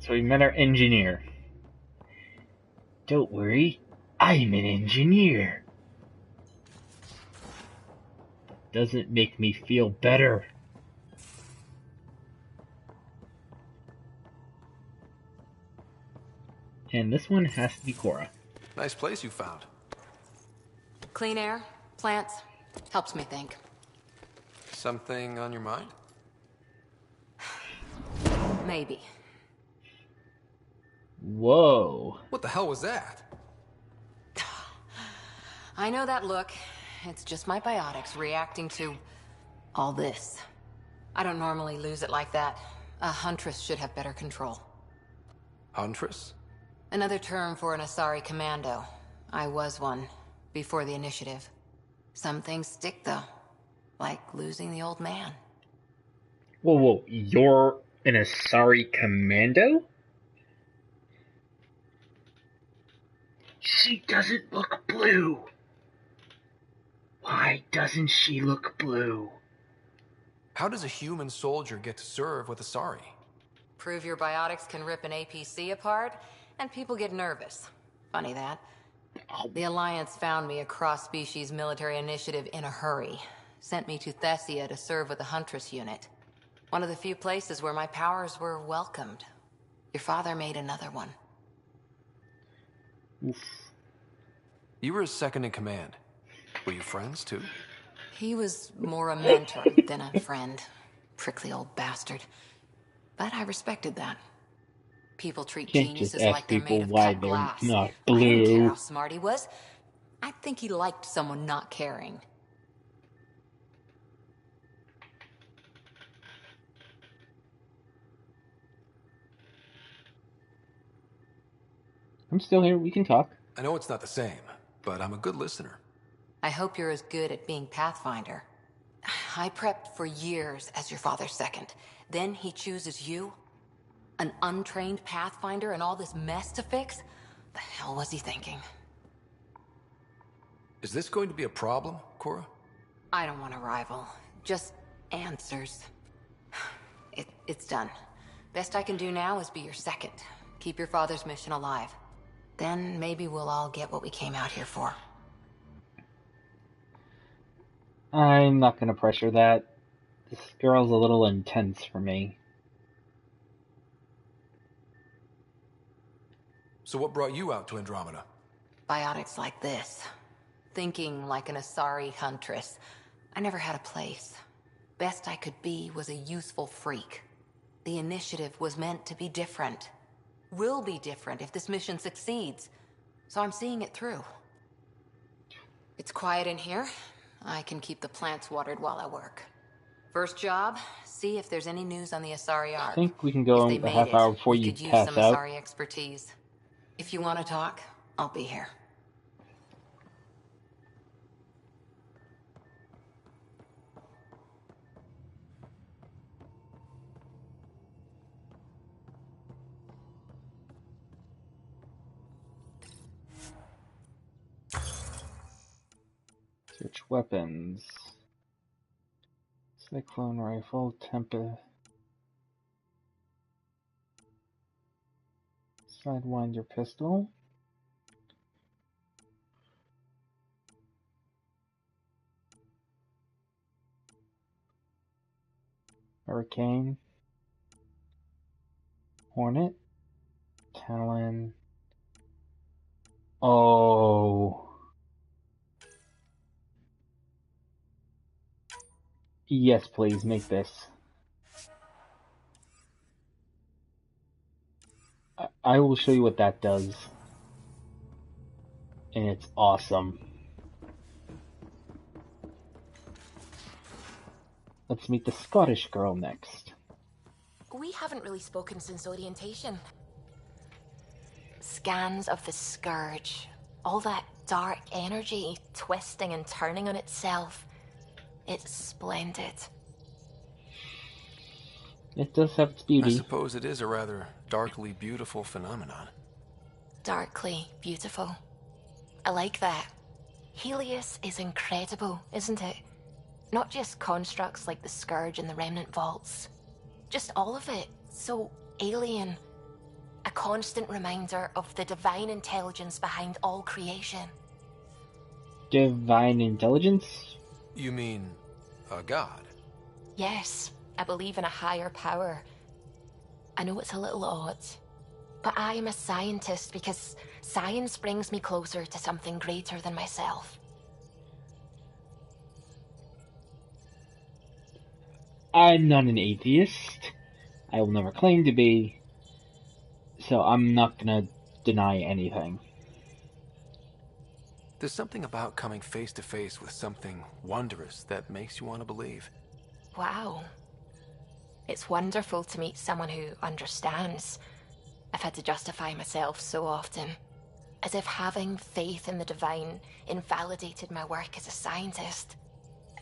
S1: So we met our engineer. Don't worry, I'm an engineer. Doesn't make me feel better. And this one has to be Cora.
S15: Nice place you found.
S6: Clean air, plants, helps me think.
S15: Something on your mind?
S6: Maybe.
S1: Whoa.
S15: What the hell was that?
S6: I know that look. It's just my biotics reacting to all this. I don't normally lose it like that. A huntress should have better control.
S15: Huntress?
S6: Another term for an Asari commando. I was one, before the initiative. Some things stick, though. Like losing the old man.
S1: Whoa, you're an Asari commando? She doesn't look blue. Why doesn't she look blue?
S15: How does a human soldier get to serve with Asari?
S6: Prove your biotics can rip an APC apart, and people get nervous. Funny that. The Alliance found me a cross-species military initiative in a hurry. Sent me to Thessia to serve with the Huntress unit. One of the few places where my powers were welcomed. Your father made another one.
S1: Oof.
S15: You were his second in command. Were you friends, too?
S6: He was more a mentor than a friend. Prickly old bastard. But I respected that. People treat geniuses like they're made of cut glass.
S1: Not
S6: I didn't care
S1: blue.
S6: how smart he was. I think he liked someone not caring.
S1: I'm still here, we can talk.
S15: I know it's not the same, but I'm a good listener.
S6: I hope you're as good at being Pathfinder. I prepped for years as your father's second. Then he chooses you? An untrained Pathfinder and all this mess to fix? The hell was he thinking?
S15: Is this going to be a problem, Cora?
S6: I don't want a rival. Just answers. It's done. Best I can do now is be your second. Keep your father's mission alive. Then maybe we'll all get what we came out here for.
S1: I'm not gonna pressure that. This girl's a little intense for me.
S15: So what brought you out to Andromeda?
S6: Biotics like this. Thinking like an Asari huntress. I never had a place. Best I could be was a useful freak. The initiative was meant to be different. Will be different if this mission succeeds. So I'm seeing it through. It's quiet in here. I can keep the plants watered while I work. First job, see if there's any news on the Asari Ark.
S1: I think we can go a half hour before you
S6: could use
S1: pass
S6: some
S1: out.
S6: Asari expertise. If you want to talk, I'll be here.
S1: Search weapons. Cyclone rifle, Tempest. Sidewinder pistol. Hurricane. Hornet. Talon. Oh. Yes, please, make this. I will show you what that does. And it's awesome. Let's meet the Scottish girl next.
S6: We haven't really spoken since orientation. Scans of the Scourge. All that dark energy twisting and turning on itself. It's splendid.
S1: It does have its beauty.
S15: I suppose it is a rather darkly beautiful phenomenon.
S6: Darkly beautiful. I like that. Helios is incredible, isn't it? Not just constructs like the Scourge and the Remnant Vaults. Just all of it. So alien. A constant reminder of the divine intelligence behind all creation.
S1: Divine intelligence?
S15: You mean a god?
S6: Yes, I believe in a higher power. I know it's a little odd, but I am a scientist because science brings me closer to something greater than myself.
S1: I'm not an atheist. I will never claim to be. So I'm not gonna deny anything.
S15: There's something about coming face to face with something wondrous that makes you want to believe.
S6: Wow. It's wonderful to meet someone who understands. I've had to justify myself so often. As if having faith in the divine invalidated my work as a scientist.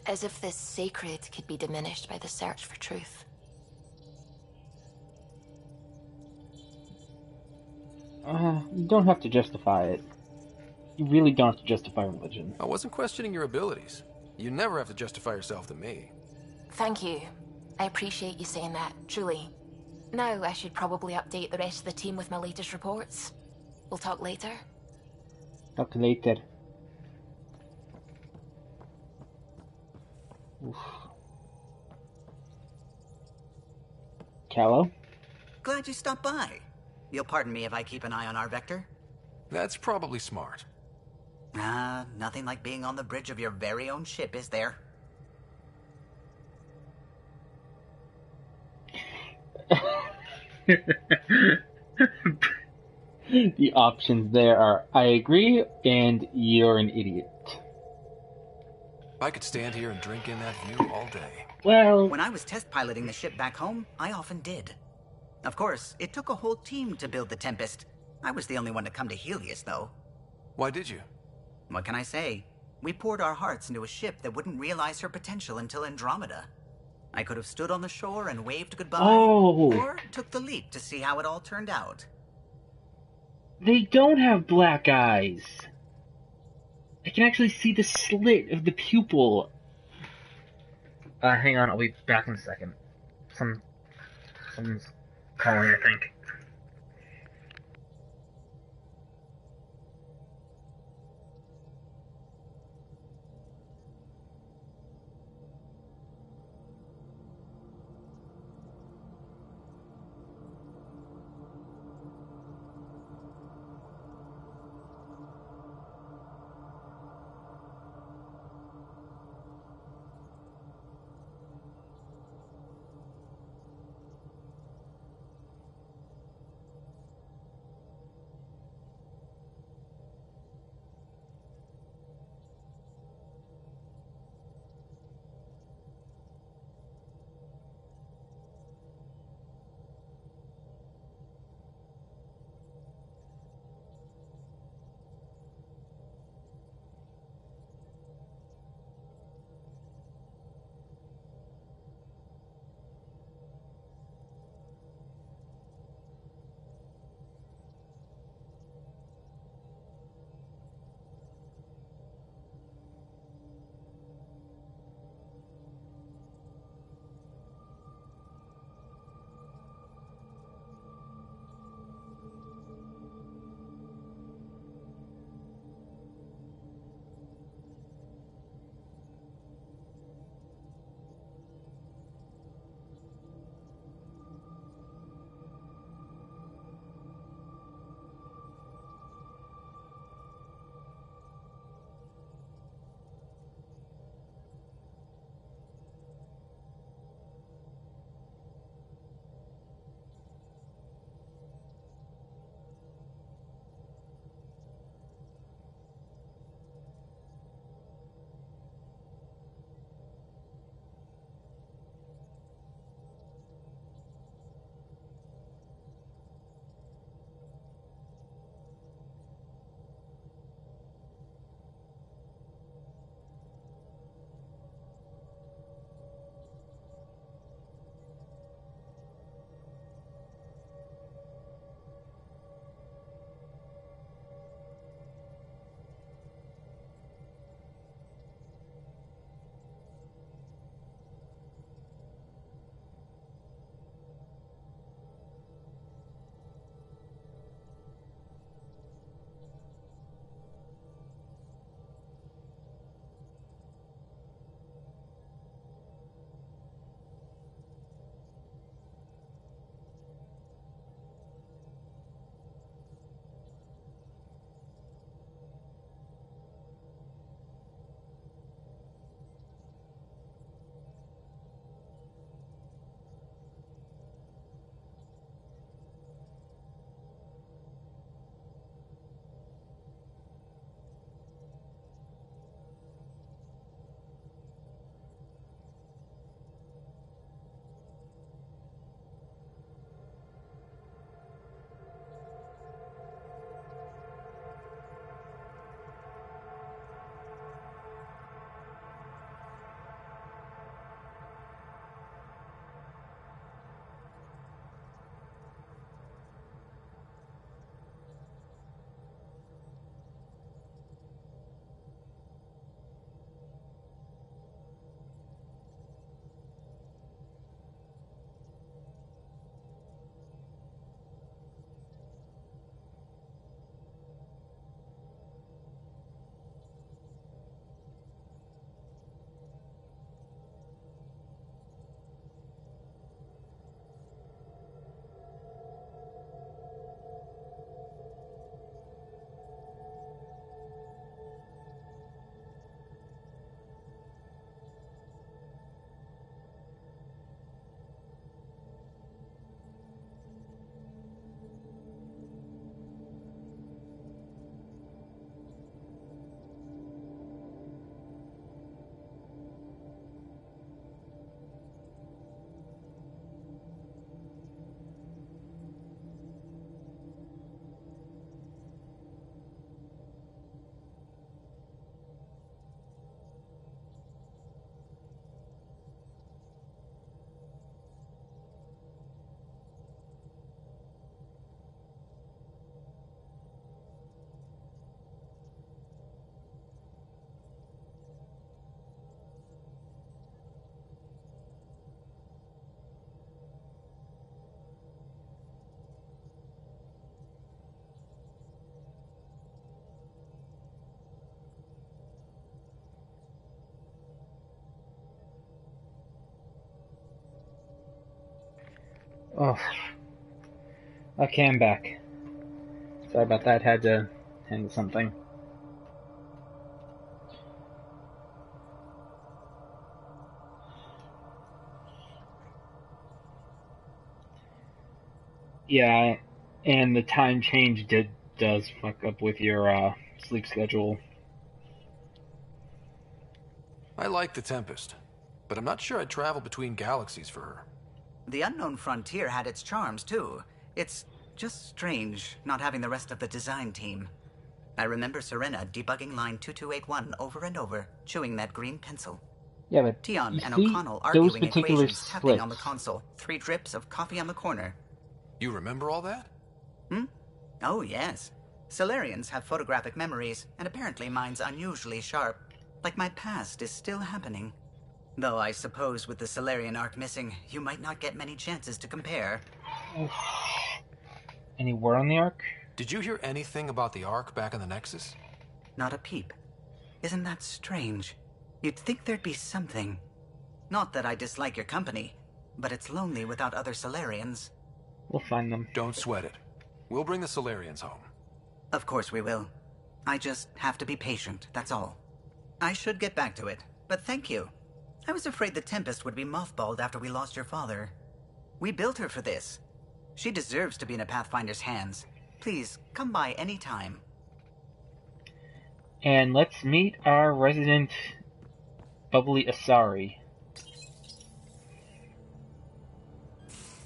S6: As if the sacred could be diminished by the search for truth.
S1: You don't have to justify it. You really don't have to justify religion.
S15: I wasn't questioning your abilities. You never have to justify yourself to me.
S6: Thank you. I appreciate you saying that, truly. Now I should probably update the rest of the team with my latest reports. We'll talk later.
S1: Talk later. Oof. Callow?
S11: Glad you stopped by. You'll pardon me if I keep an eye on our vector?
S15: That's probably smart.
S11: Nothing like being on the bridge of your very own ship, is there?
S1: The options there are I agree and you're an idiot.
S15: I could stand here and drink in that view all day.
S1: Well,
S11: when I was test piloting the ship back home, I often did. Of course, it took a whole team to build the Tempest. I was the only one to come to Helios, though.
S15: Why did you?
S11: What can I say? We poured our hearts into a ship that wouldn't realize her potential until Andromeda. I could have stood on the shore and waved goodbye, or took the leap to see how it all turned out.
S1: They don't have black eyes. I can actually see the slit of the pupil. Hang on, I'll be back in a second. Someone's calling, I think. Oh. Okay, I'm back. Sorry about that, had to handle something. Yeah, and the time change does fuck up with your sleep schedule.
S15: I like the Tempest, but I'm not sure I'd travel between galaxies for her.
S11: The Unknown Frontier had its charms, too. It's just strange not having the rest of the design team. I remember Serena debugging line 2281 over and over, chewing that green pencil.
S1: Yeah, but
S11: Tion and
S1: see,
S11: O'Connell
S1: those
S11: arguing
S1: particular
S11: equations, tapping on the
S1: splits.
S11: console, 3 drips of coffee on the corner.
S15: You remember all that?
S11: Oh, yes. Solarians have photographic memories, and apparently mine's unusually sharp. Like my past is still happening. Though I suppose with the Solarian arc missing, you might not get many chances to compare.
S1: Any word on the Ark?
S15: Did you hear anything about the Ark back in the Nexus?
S11: Not a peep. Isn't that strange? You'd think there'd be something. Not that I dislike your company, but it's lonely without other Solarians.
S1: We'll find them.
S15: Don't sweat it. We'll bring the Solarians home.
S11: Of course we will. I just have to be patient, that's all. I should get back to it, but thank you. I was afraid the Tempest would be mothballed after we lost your father. We built her for this. She deserves to be in a Pathfinder's hands. Please, come by any time.
S1: And let's meet our resident bubbly Asari.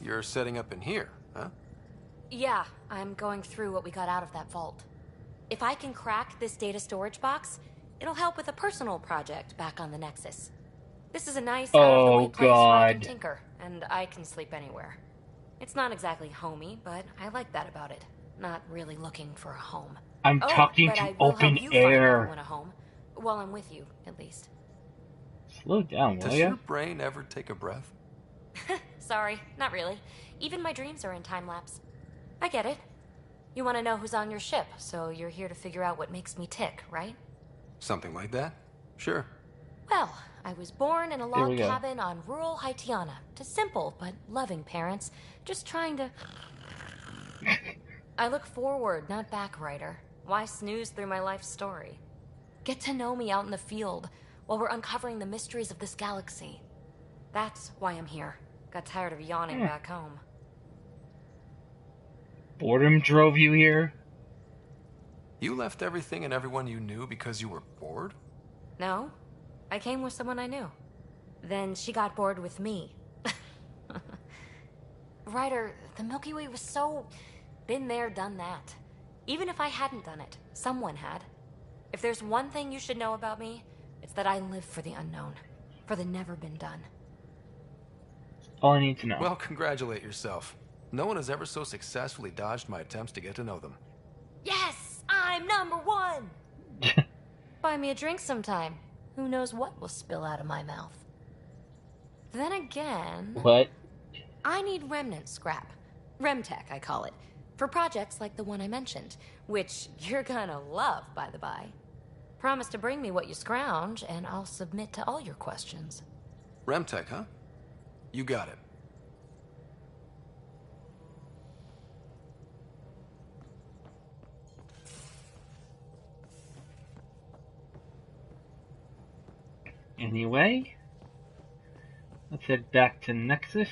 S15: You're setting up in here, huh?
S7: Yeah, I'm going through what we got out of that vault. If I can crack this data storage box, it'll help with a personal project back on the Nexus. This is a nice out-of-the-way place where I can tinker, and I can sleep anywhere. It's not exactly homey, but I like that about it. Not really looking for a home.
S1: I'm talking to open air.
S7: Find a home, while I'm with you, at least.
S1: Slow down, will
S15: Does
S1: ya?
S15: your brain ever take a breath?
S7: Sorry, not really. Even my dreams are in time-lapse. I get it. You want to know who's on your ship, so you're here to figure out what makes me tick, right?
S15: Something like that? Sure.
S7: Well, I was born in a
S1: we
S7: log
S1: go.
S7: cabin on rural Haitiana to simple but loving parents, just trying to... I look forward, not back, Ryder. Why snooze through my life story? Get to know me out in the field while we're uncovering the mysteries of this galaxy. That's why I'm here. Got tired of yawning back home.
S1: Boredom drove you here?
S15: You left everything and everyone you knew because you were bored?
S7: No, I came with someone I knew. Then she got bored with me. Ryder, the Milky Way was so... been there, done that. Even if I hadn't done it, someone had. If there's one thing you should know about me, it's that I live for the unknown. For the never been done.
S1: All I need to know.
S15: Well, congratulate yourself. No one has ever so successfully dodged my attempts to get to know them.
S7: Yes! I'm #1! Buy me a drink sometime. Who knows what will spill out of my mouth. Then again...
S1: What?
S7: I need remnant scrap. Remtech, I call it. For projects like the one I mentioned. Which you're gonna love, by the by. Promise to bring me what you scrounge, and I'll submit to all your questions.
S15: Remtech, huh? You got it.
S1: Anyway, let's head back to Nexus.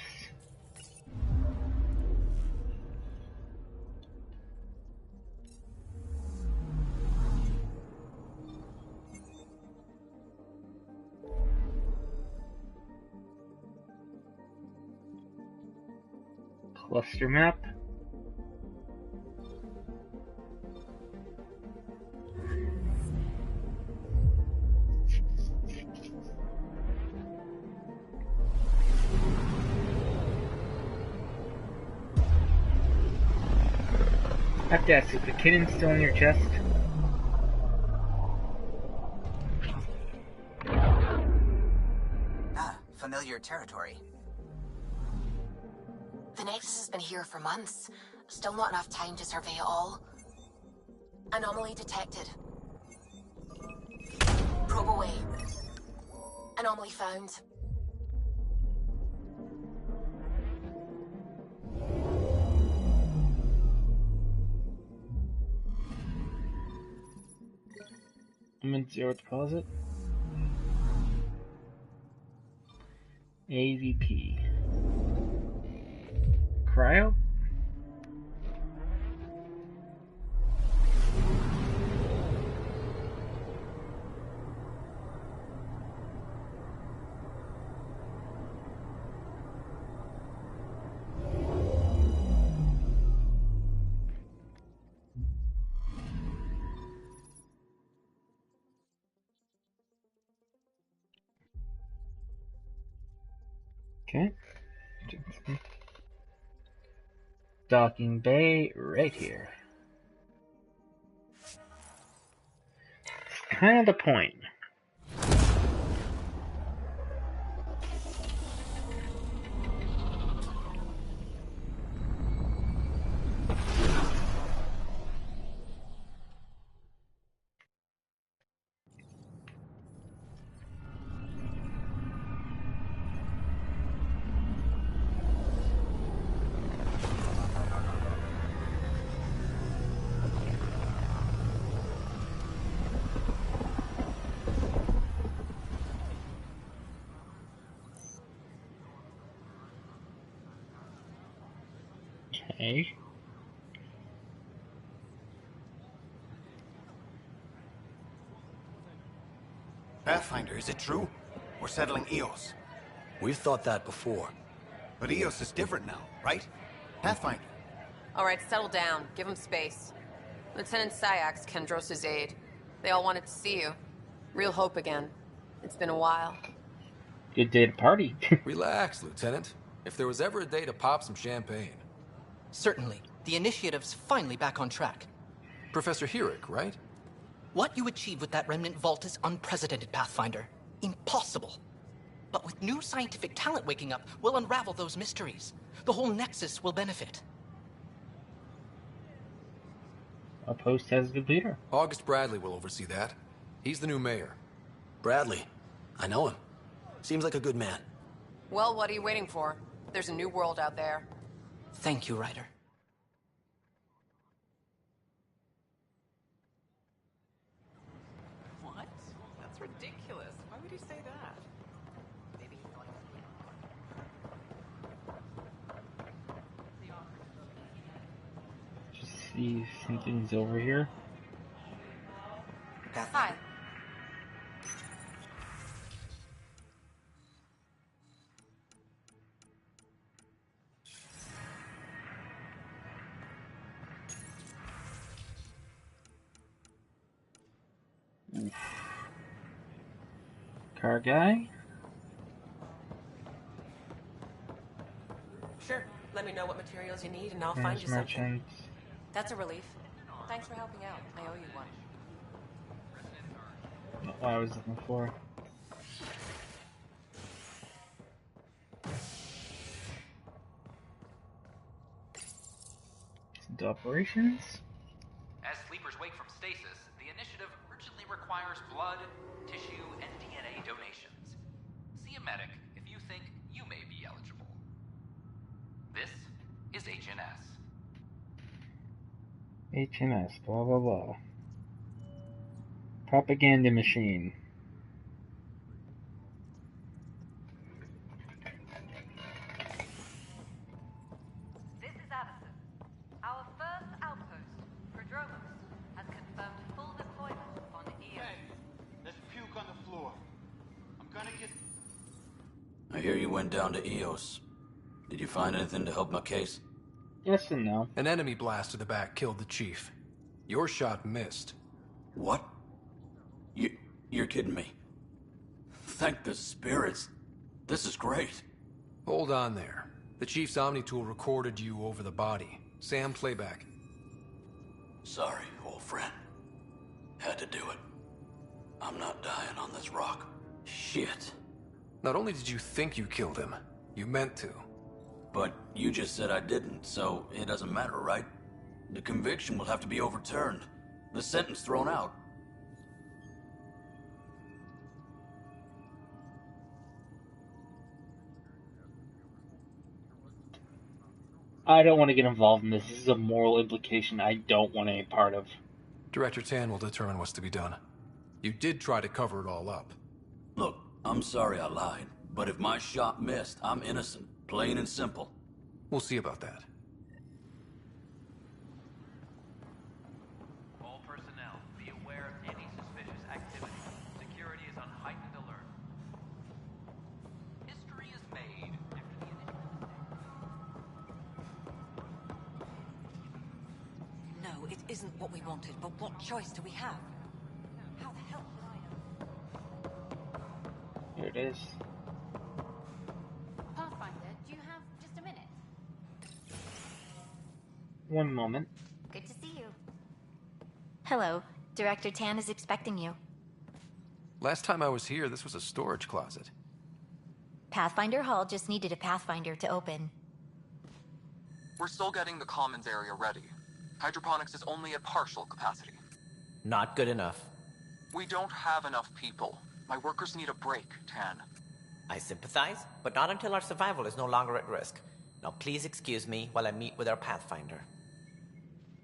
S1: Cluster map. I have to ask, is the kitten still in your chest?
S11: Familiar territory.
S16: The Nexus has been here for months. Still not enough time to survey it all. Anomaly detected. Probe away. Anomaly found.
S1: Zero deposit. AVP. Cryo? Okay. Docking bay right here. It's kind of the point. Okay.
S21: Pathfinder, is it true? We're settling Eos.
S18: We've thought that before.
S21: But Eos is different now, right? Pathfinder.
S22: All right, settle down. Give him space. Lieutenant Syax, Kendros' aide. They all wanted to see you. Real hope again. It's been a while.
S1: Good day to party.
S15: Relax, Lieutenant. If there was ever a day to pop some champagne.
S23: Certainly. The initiative's finally back on track.
S15: Professor Herrick, right?
S23: What you achieved with that remnant vault is unprecedented, Pathfinder. Impossible. But with new scientific talent waking up, we'll unravel those mysteries. The whole Nexus will benefit.
S1: Our post has a good leader.
S15: August Bradley will oversee that. He's the new mayor.
S18: Bradley. I know him. Seems like a good man.
S22: Well, what are you waiting for? There's a new world out there.
S23: Thank you, Ryder.
S22: What? That's ridiculous. Why would you say that? Maybe he thought
S1: Just see if something's over here.
S22: Hi.
S1: Car guy?
S22: Sure. Let me know what materials you need and I'll find you something.
S1: Merchants.
S22: That's a relief. Thanks for helping out. I owe you one.
S1: Not what I was looking for. Into operations.
S24: As sleepers wake from stasis, the initiative urgently requires blood, tissue, and DNA donations. See a medic if you think you may be eligible. This is HNS.
S1: HNS, blah blah blah. Propaganda machine.
S25: This is Addison. Our first outpost, Andromeda, has confirmed full deployment on Eos.
S21: Hey, there's puke on the floor. I'm gonna get...
S18: I hear you went down to Eos. Did you find anything to help my case?
S1: Yes and no.
S15: An enemy blast to the back killed the chief. Your shot missed.
S18: What? You're kidding me. Thank the spirits. This is great.
S15: Hold on there. The chief's Omni tool recorded you over the body. Sam, playback.
S18: Sorry, old friend. Had to do it. I'm not dying on this rock. Shit.
S15: Not only did you think you killed him, you meant to.
S18: But you just said I didn't, so it doesn't matter, right? The conviction will have to be overturned. The sentence thrown out.
S1: I don't want to get involved in this. This is a moral implication I don't want any part of.
S15: Director Tan will determine what's to be done. You did try to cover it all up.
S18: Look, I'm sorry I lied, but if my shot missed, I'm innocent. Plain and simple.
S15: We'll see about that.
S24: All personnel, be aware of any suspicious activity. Security is on heightened alert. History is made after the initial mistake.
S12: No, it isn't what we wanted, but what choice do we have? How the hell did I...
S1: Here it is.
S4: Pathfinder, do you have just a minute?
S1: One moment.
S4: Good to see you. Hello. Director Tan is expecting you.
S15: Last time I was here, this was a storage closet.
S4: Pathfinder Hall just needed a Pathfinder to open.
S5: We're still getting the commons area ready. Hydroponics is only at partial capacity.
S8: Not good enough.
S5: We don't have enough people. My workers need a break, Tan.
S8: I sympathize, but not until our survival is no longer at risk. Now please excuse me while I meet with our Pathfinder.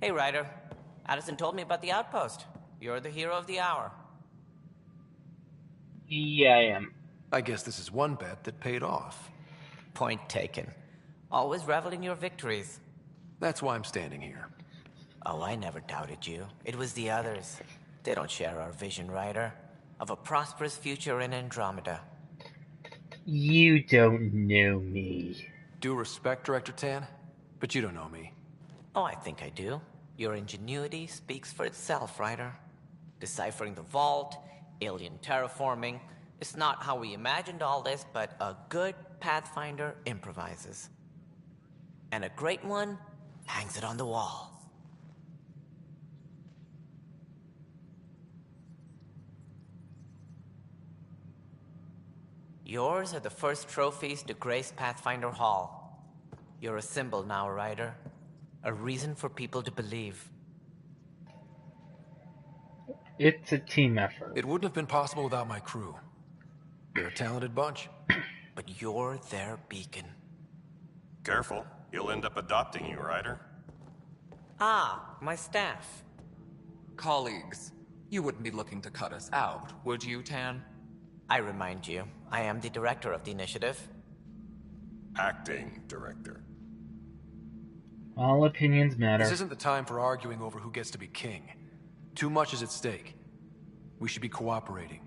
S8: Hey, Ryder. Addison told me about the outpost. You're the hero of the hour.
S1: Yeah, I am.
S15: I guess this is one bet that paid off.
S8: Point taken. Always revel in your victories.
S15: That's why I'm standing here.
S8: Oh, I never doubted you. It was the others. They don't share our vision, Ryder, of a prosperous future in Andromeda.
S1: You don't know me.
S15: Due respect, Director Tan, but you don't know me.
S8: Oh, I think I do. Your ingenuity speaks for itself, Ryder. Deciphering the vault, alien terraforming. It's not how we imagined all this, but a good Pathfinder improvises. And a great one hangs it on the wall. Yours are the first trophies to grace Pathfinder Hall. You're a symbol now, Ryder. A reason for people to believe.
S1: It's a team effort.
S15: It wouldn't have been possible without my crew. They're a talented bunch.
S8: But you're their beacon.
S9: Careful. He'll end up adopting you, Ryder.
S8: Ah, my staff.
S5: Colleagues, you wouldn't be looking to cut us out, would you, Tan?
S8: I remind you, I am the director of the initiative.
S9: Acting director.
S1: All opinions matter.
S15: This isn't the time for arguing over who gets to be king. Too much is at stake. We should be cooperating.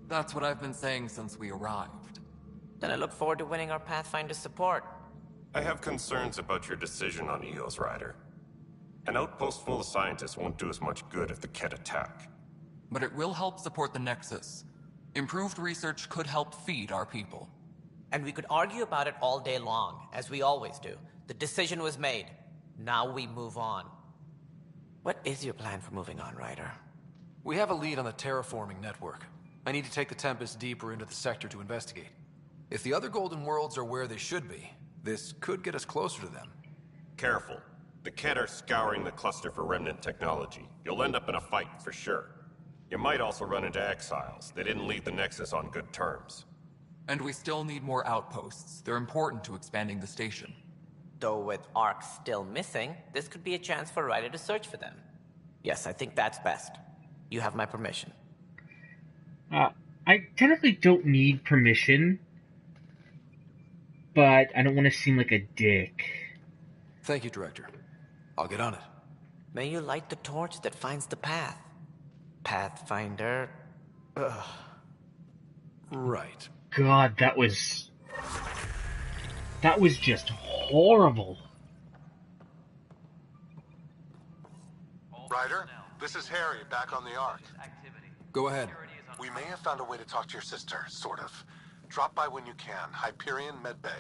S5: That's what I've been saying since we arrived.
S8: Then I look forward to winning our Pathfinder support.
S9: I have concerns about your decision on Eos, Ryder. An outpost full of scientists won't do as much good if the Ket attack.
S5: But it will help support the Nexus. Improved research could help feed our people.
S8: And we could argue about it all day long, as we always do. The decision was made. Now we move on. What is your plan for moving on, Ryder?
S15: We have a lead on the terraforming network. I need to take the Tempest deeper into the sector to investigate. If the other Golden Worlds are where they should be, this could get us closer to them.
S9: Careful. The Ket are scouring the cluster for remnant technology. You'll end up in a fight, for sure. You might also run into exiles. They didn't leave the Nexus on good terms.
S5: And we still need more outposts. They're important to expanding the station.
S8: Though with Ark still missing, this could be a chance for Ryder to search for them. Yes, I think that's best. You have my permission.
S1: I technically don't need permission, but I don't want to seem like a dick.
S15: Thank you, Director. I'll get on it.
S8: May you light the torch that finds the path. Pathfinder. Ugh.
S15: Right.
S1: God, that was just horrible.
S3: Ryder, this is Harry, back on the Ark.
S15: Go ahead.
S3: We may have found a way to talk to your sister, sort of. Drop by when you can. Hyperion Medbay.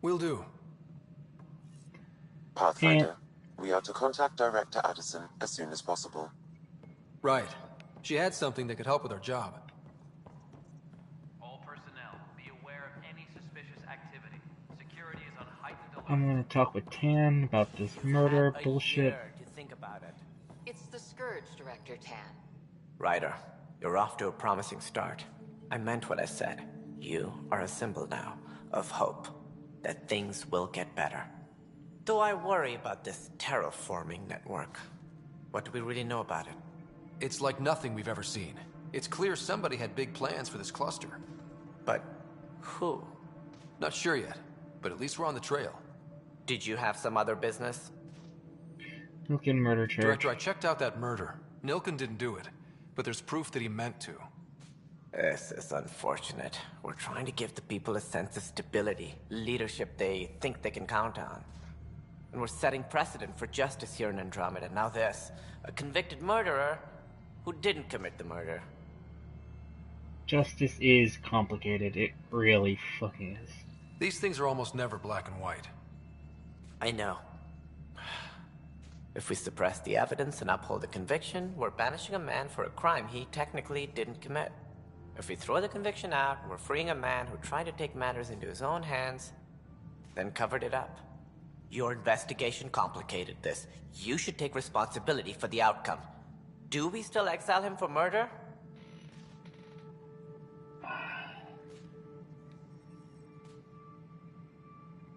S15: Will do.
S13: Pathfinder, we are to contact Director Addison as soon as possible.
S15: Right. She had something that could help with our job.
S24: All personnel, be aware of any suspicious activity. Security is on heightened alert.
S1: I'm gonna talk with Tan about this murder bullshit.
S8: To think about it.
S6: It's the Scourge, Director Tan.
S8: Ryder, you're off to a promising start. I meant what I said. You are a symbol now of hope that things will get better. Though I worry about this terraforming network. What do we really know about it?
S15: It's like nothing we've ever seen. It's clear somebody had big plans for this cluster.
S8: But who?
S15: Not sure yet, but at least we're on the trail.
S8: Did you have some other business?
S1: Nilken murder charge.
S15: Director, I checked out that murder. Nilken didn't do it, but there's proof that he meant to.
S8: This is unfortunate. We're trying to give the people a sense of stability, leadership they think they can count on. And we're setting precedent for justice here in Andromeda. Now this, a convicted murderer who didn't commit the murder.
S1: Justice is complicated. It really fucking is.
S15: These things are almost never black and white.
S8: I know. If we suppress the evidence and uphold the conviction, we're banishing a man for a crime he technically didn't commit. If we throw the conviction out, we're freeing a man who tried to take matters into his own hands, then covered it up. Your investigation complicated this. You should take responsibility for the outcome. Do we still exile him for murder?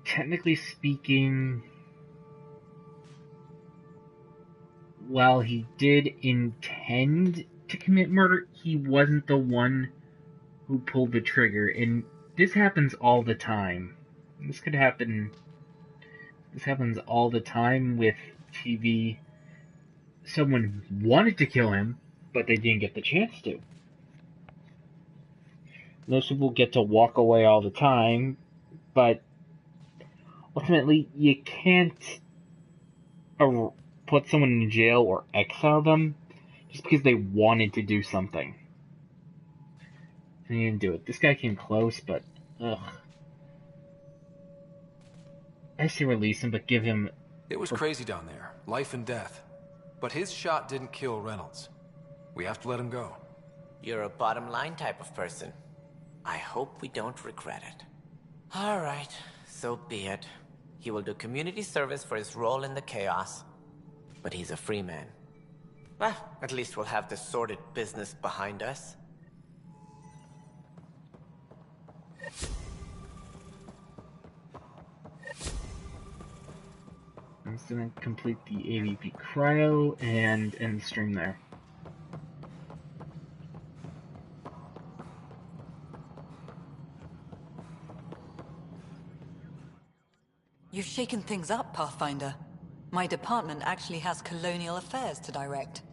S1: Technically speaking, while he did intend to commit murder, he wasn't the one who pulled the trigger. And this happens all the time. This happens all the time with TV. Someone wanted to kill him, but they didn't get the chance to. Most people get to walk away all the time, but ultimately, you can't put someone in jail or exile them just because they wanted to do something. And he didn't do it. This guy came close, but ugh. I say release him, but give him...
S15: It was crazy down there. Life and death. But his shot didn't kill Reynolds. We have to let him go.
S8: You're a bottom line type of person. I hope we don't regret it. All right, so be it. He will do community service for his role in the chaos. But he's a free man. Well, at least we'll have this sordid business behind us.
S1: I'm just gonna complete the AVP cryo and end the stream there.
S12: You've shaken things up, Pathfinder. My department actually has colonial affairs to direct.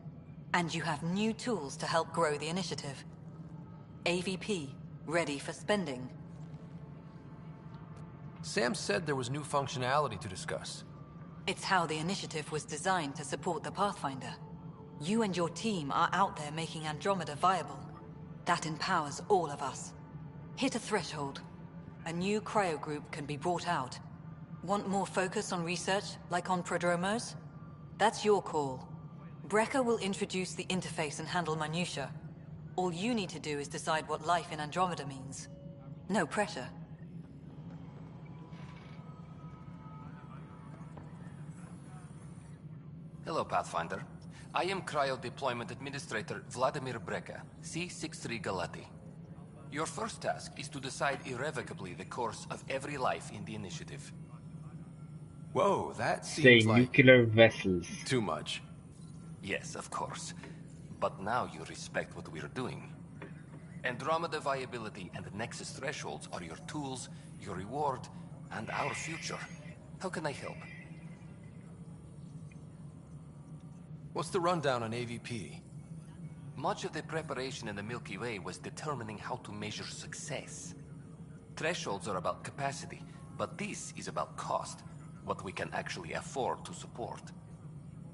S12: And you have new tools to help grow the initiative. AVP, ready for spending.
S15: Sam said there was new functionality to discuss.
S12: It's how the initiative was designed to support the Pathfinder. You and your team are out there making Andromeda viable. That empowers all of us. Hit a threshold. A new cryo group can be brought out. Want more focus on research, like on prodromos? That's your call. Brecker will introduce the interface and handle minutiae. All you need to do is decide what life in Andromeda means. No pressure.
S2: Hello, Pathfinder. I am Cryo Deployment Administrator Vladimir Brecker, C-63 Galati. Your first task is to decide irrevocably the course of every life in the initiative.
S15: Whoa, that seems like...
S1: nuclear vessels.
S15: Too much.
S2: Yes, of course. But now you respect what we're doing. Andromeda viability and the Nexus thresholds are your tools, your reward, and our future. How can I help?
S15: What's the rundown on AVP?
S2: Much of the preparation in the Milky Way was determining how to measure success. Thresholds are about capacity, but this is about cost, what we can actually afford to support.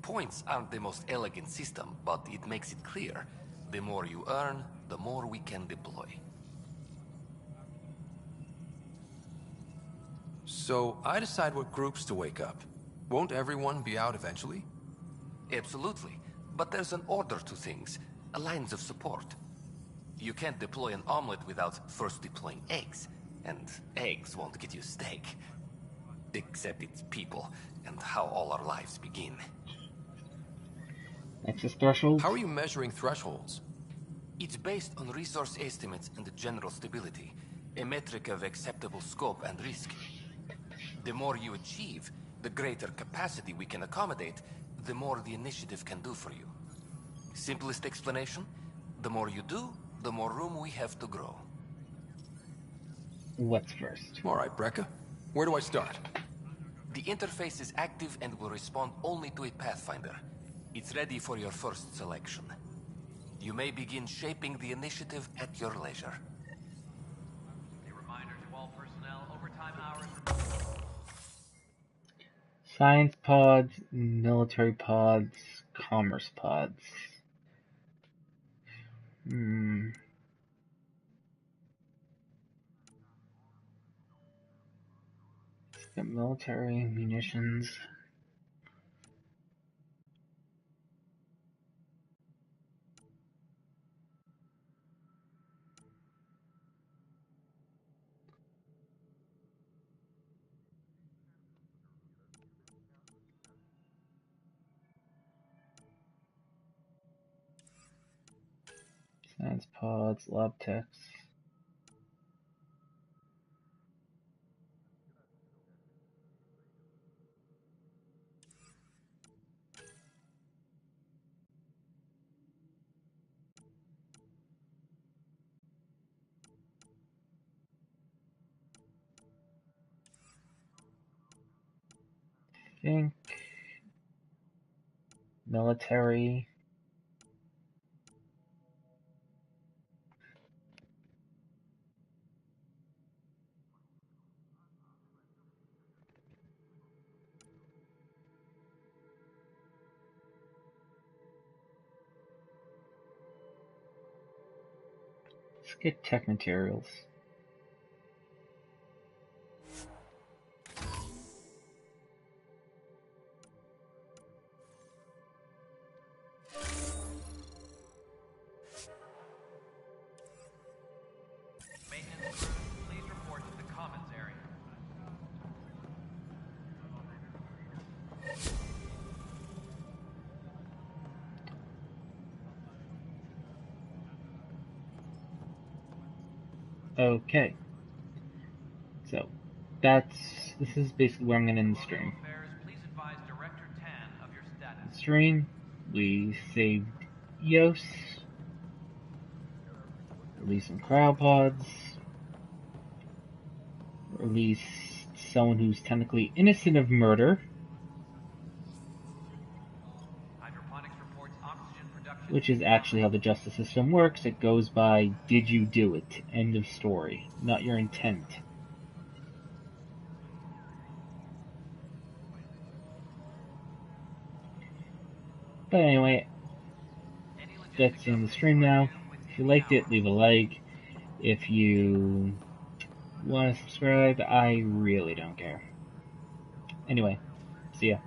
S2: Points aren't the most elegant system, but it makes it clear. The more you earn, the more we can deploy.
S15: So, I decide what groups to wake up. Won't everyone be out eventually?
S2: Absolutely. But there's an order to things, lines of support. You can't deploy an omelet without first deploying eggs, and eggs won't get you steak. Except it's people, and how all our lives begin.
S1: Nexus thresholds?
S15: How are you measuring thresholds?
S2: It's based on resource estimates and general stability, a metric of acceptable scope and risk. The more you achieve, the greater capacity we can accommodate, the more the initiative can do for you. Simplest explanation? The more you do, the more room we have to grow.
S1: What's first?
S15: All right, Brekka. Where do I start?
S2: The interface is active and will respond only to a Pathfinder. It's ready for your first selection. You may begin shaping the initiative at your leisure.
S24: A reminder to all personnel, overtime hours.
S1: Science pods, military pods, commerce pods. Got military, munitions. Science pods, lab techs. I think military. Let's get tech materials.
S24: Maintenance crews, please report to the commons area.
S1: Okay. So, this is basically where I'm going to end the stream.
S24: Please advise Director Tan of your status.
S1: Stream, we saved Eos, released some cryopods, released someone who's technically innocent of murder,
S24: Hydroponics reports oxygen production.
S1: which is actually how the justice system works. It goes by, did you do it? End of story, not your intent. But anyway, that's the end of the stream now. If you liked it, leave a like. If you want to subscribe, I really don't care. Anyway, see ya.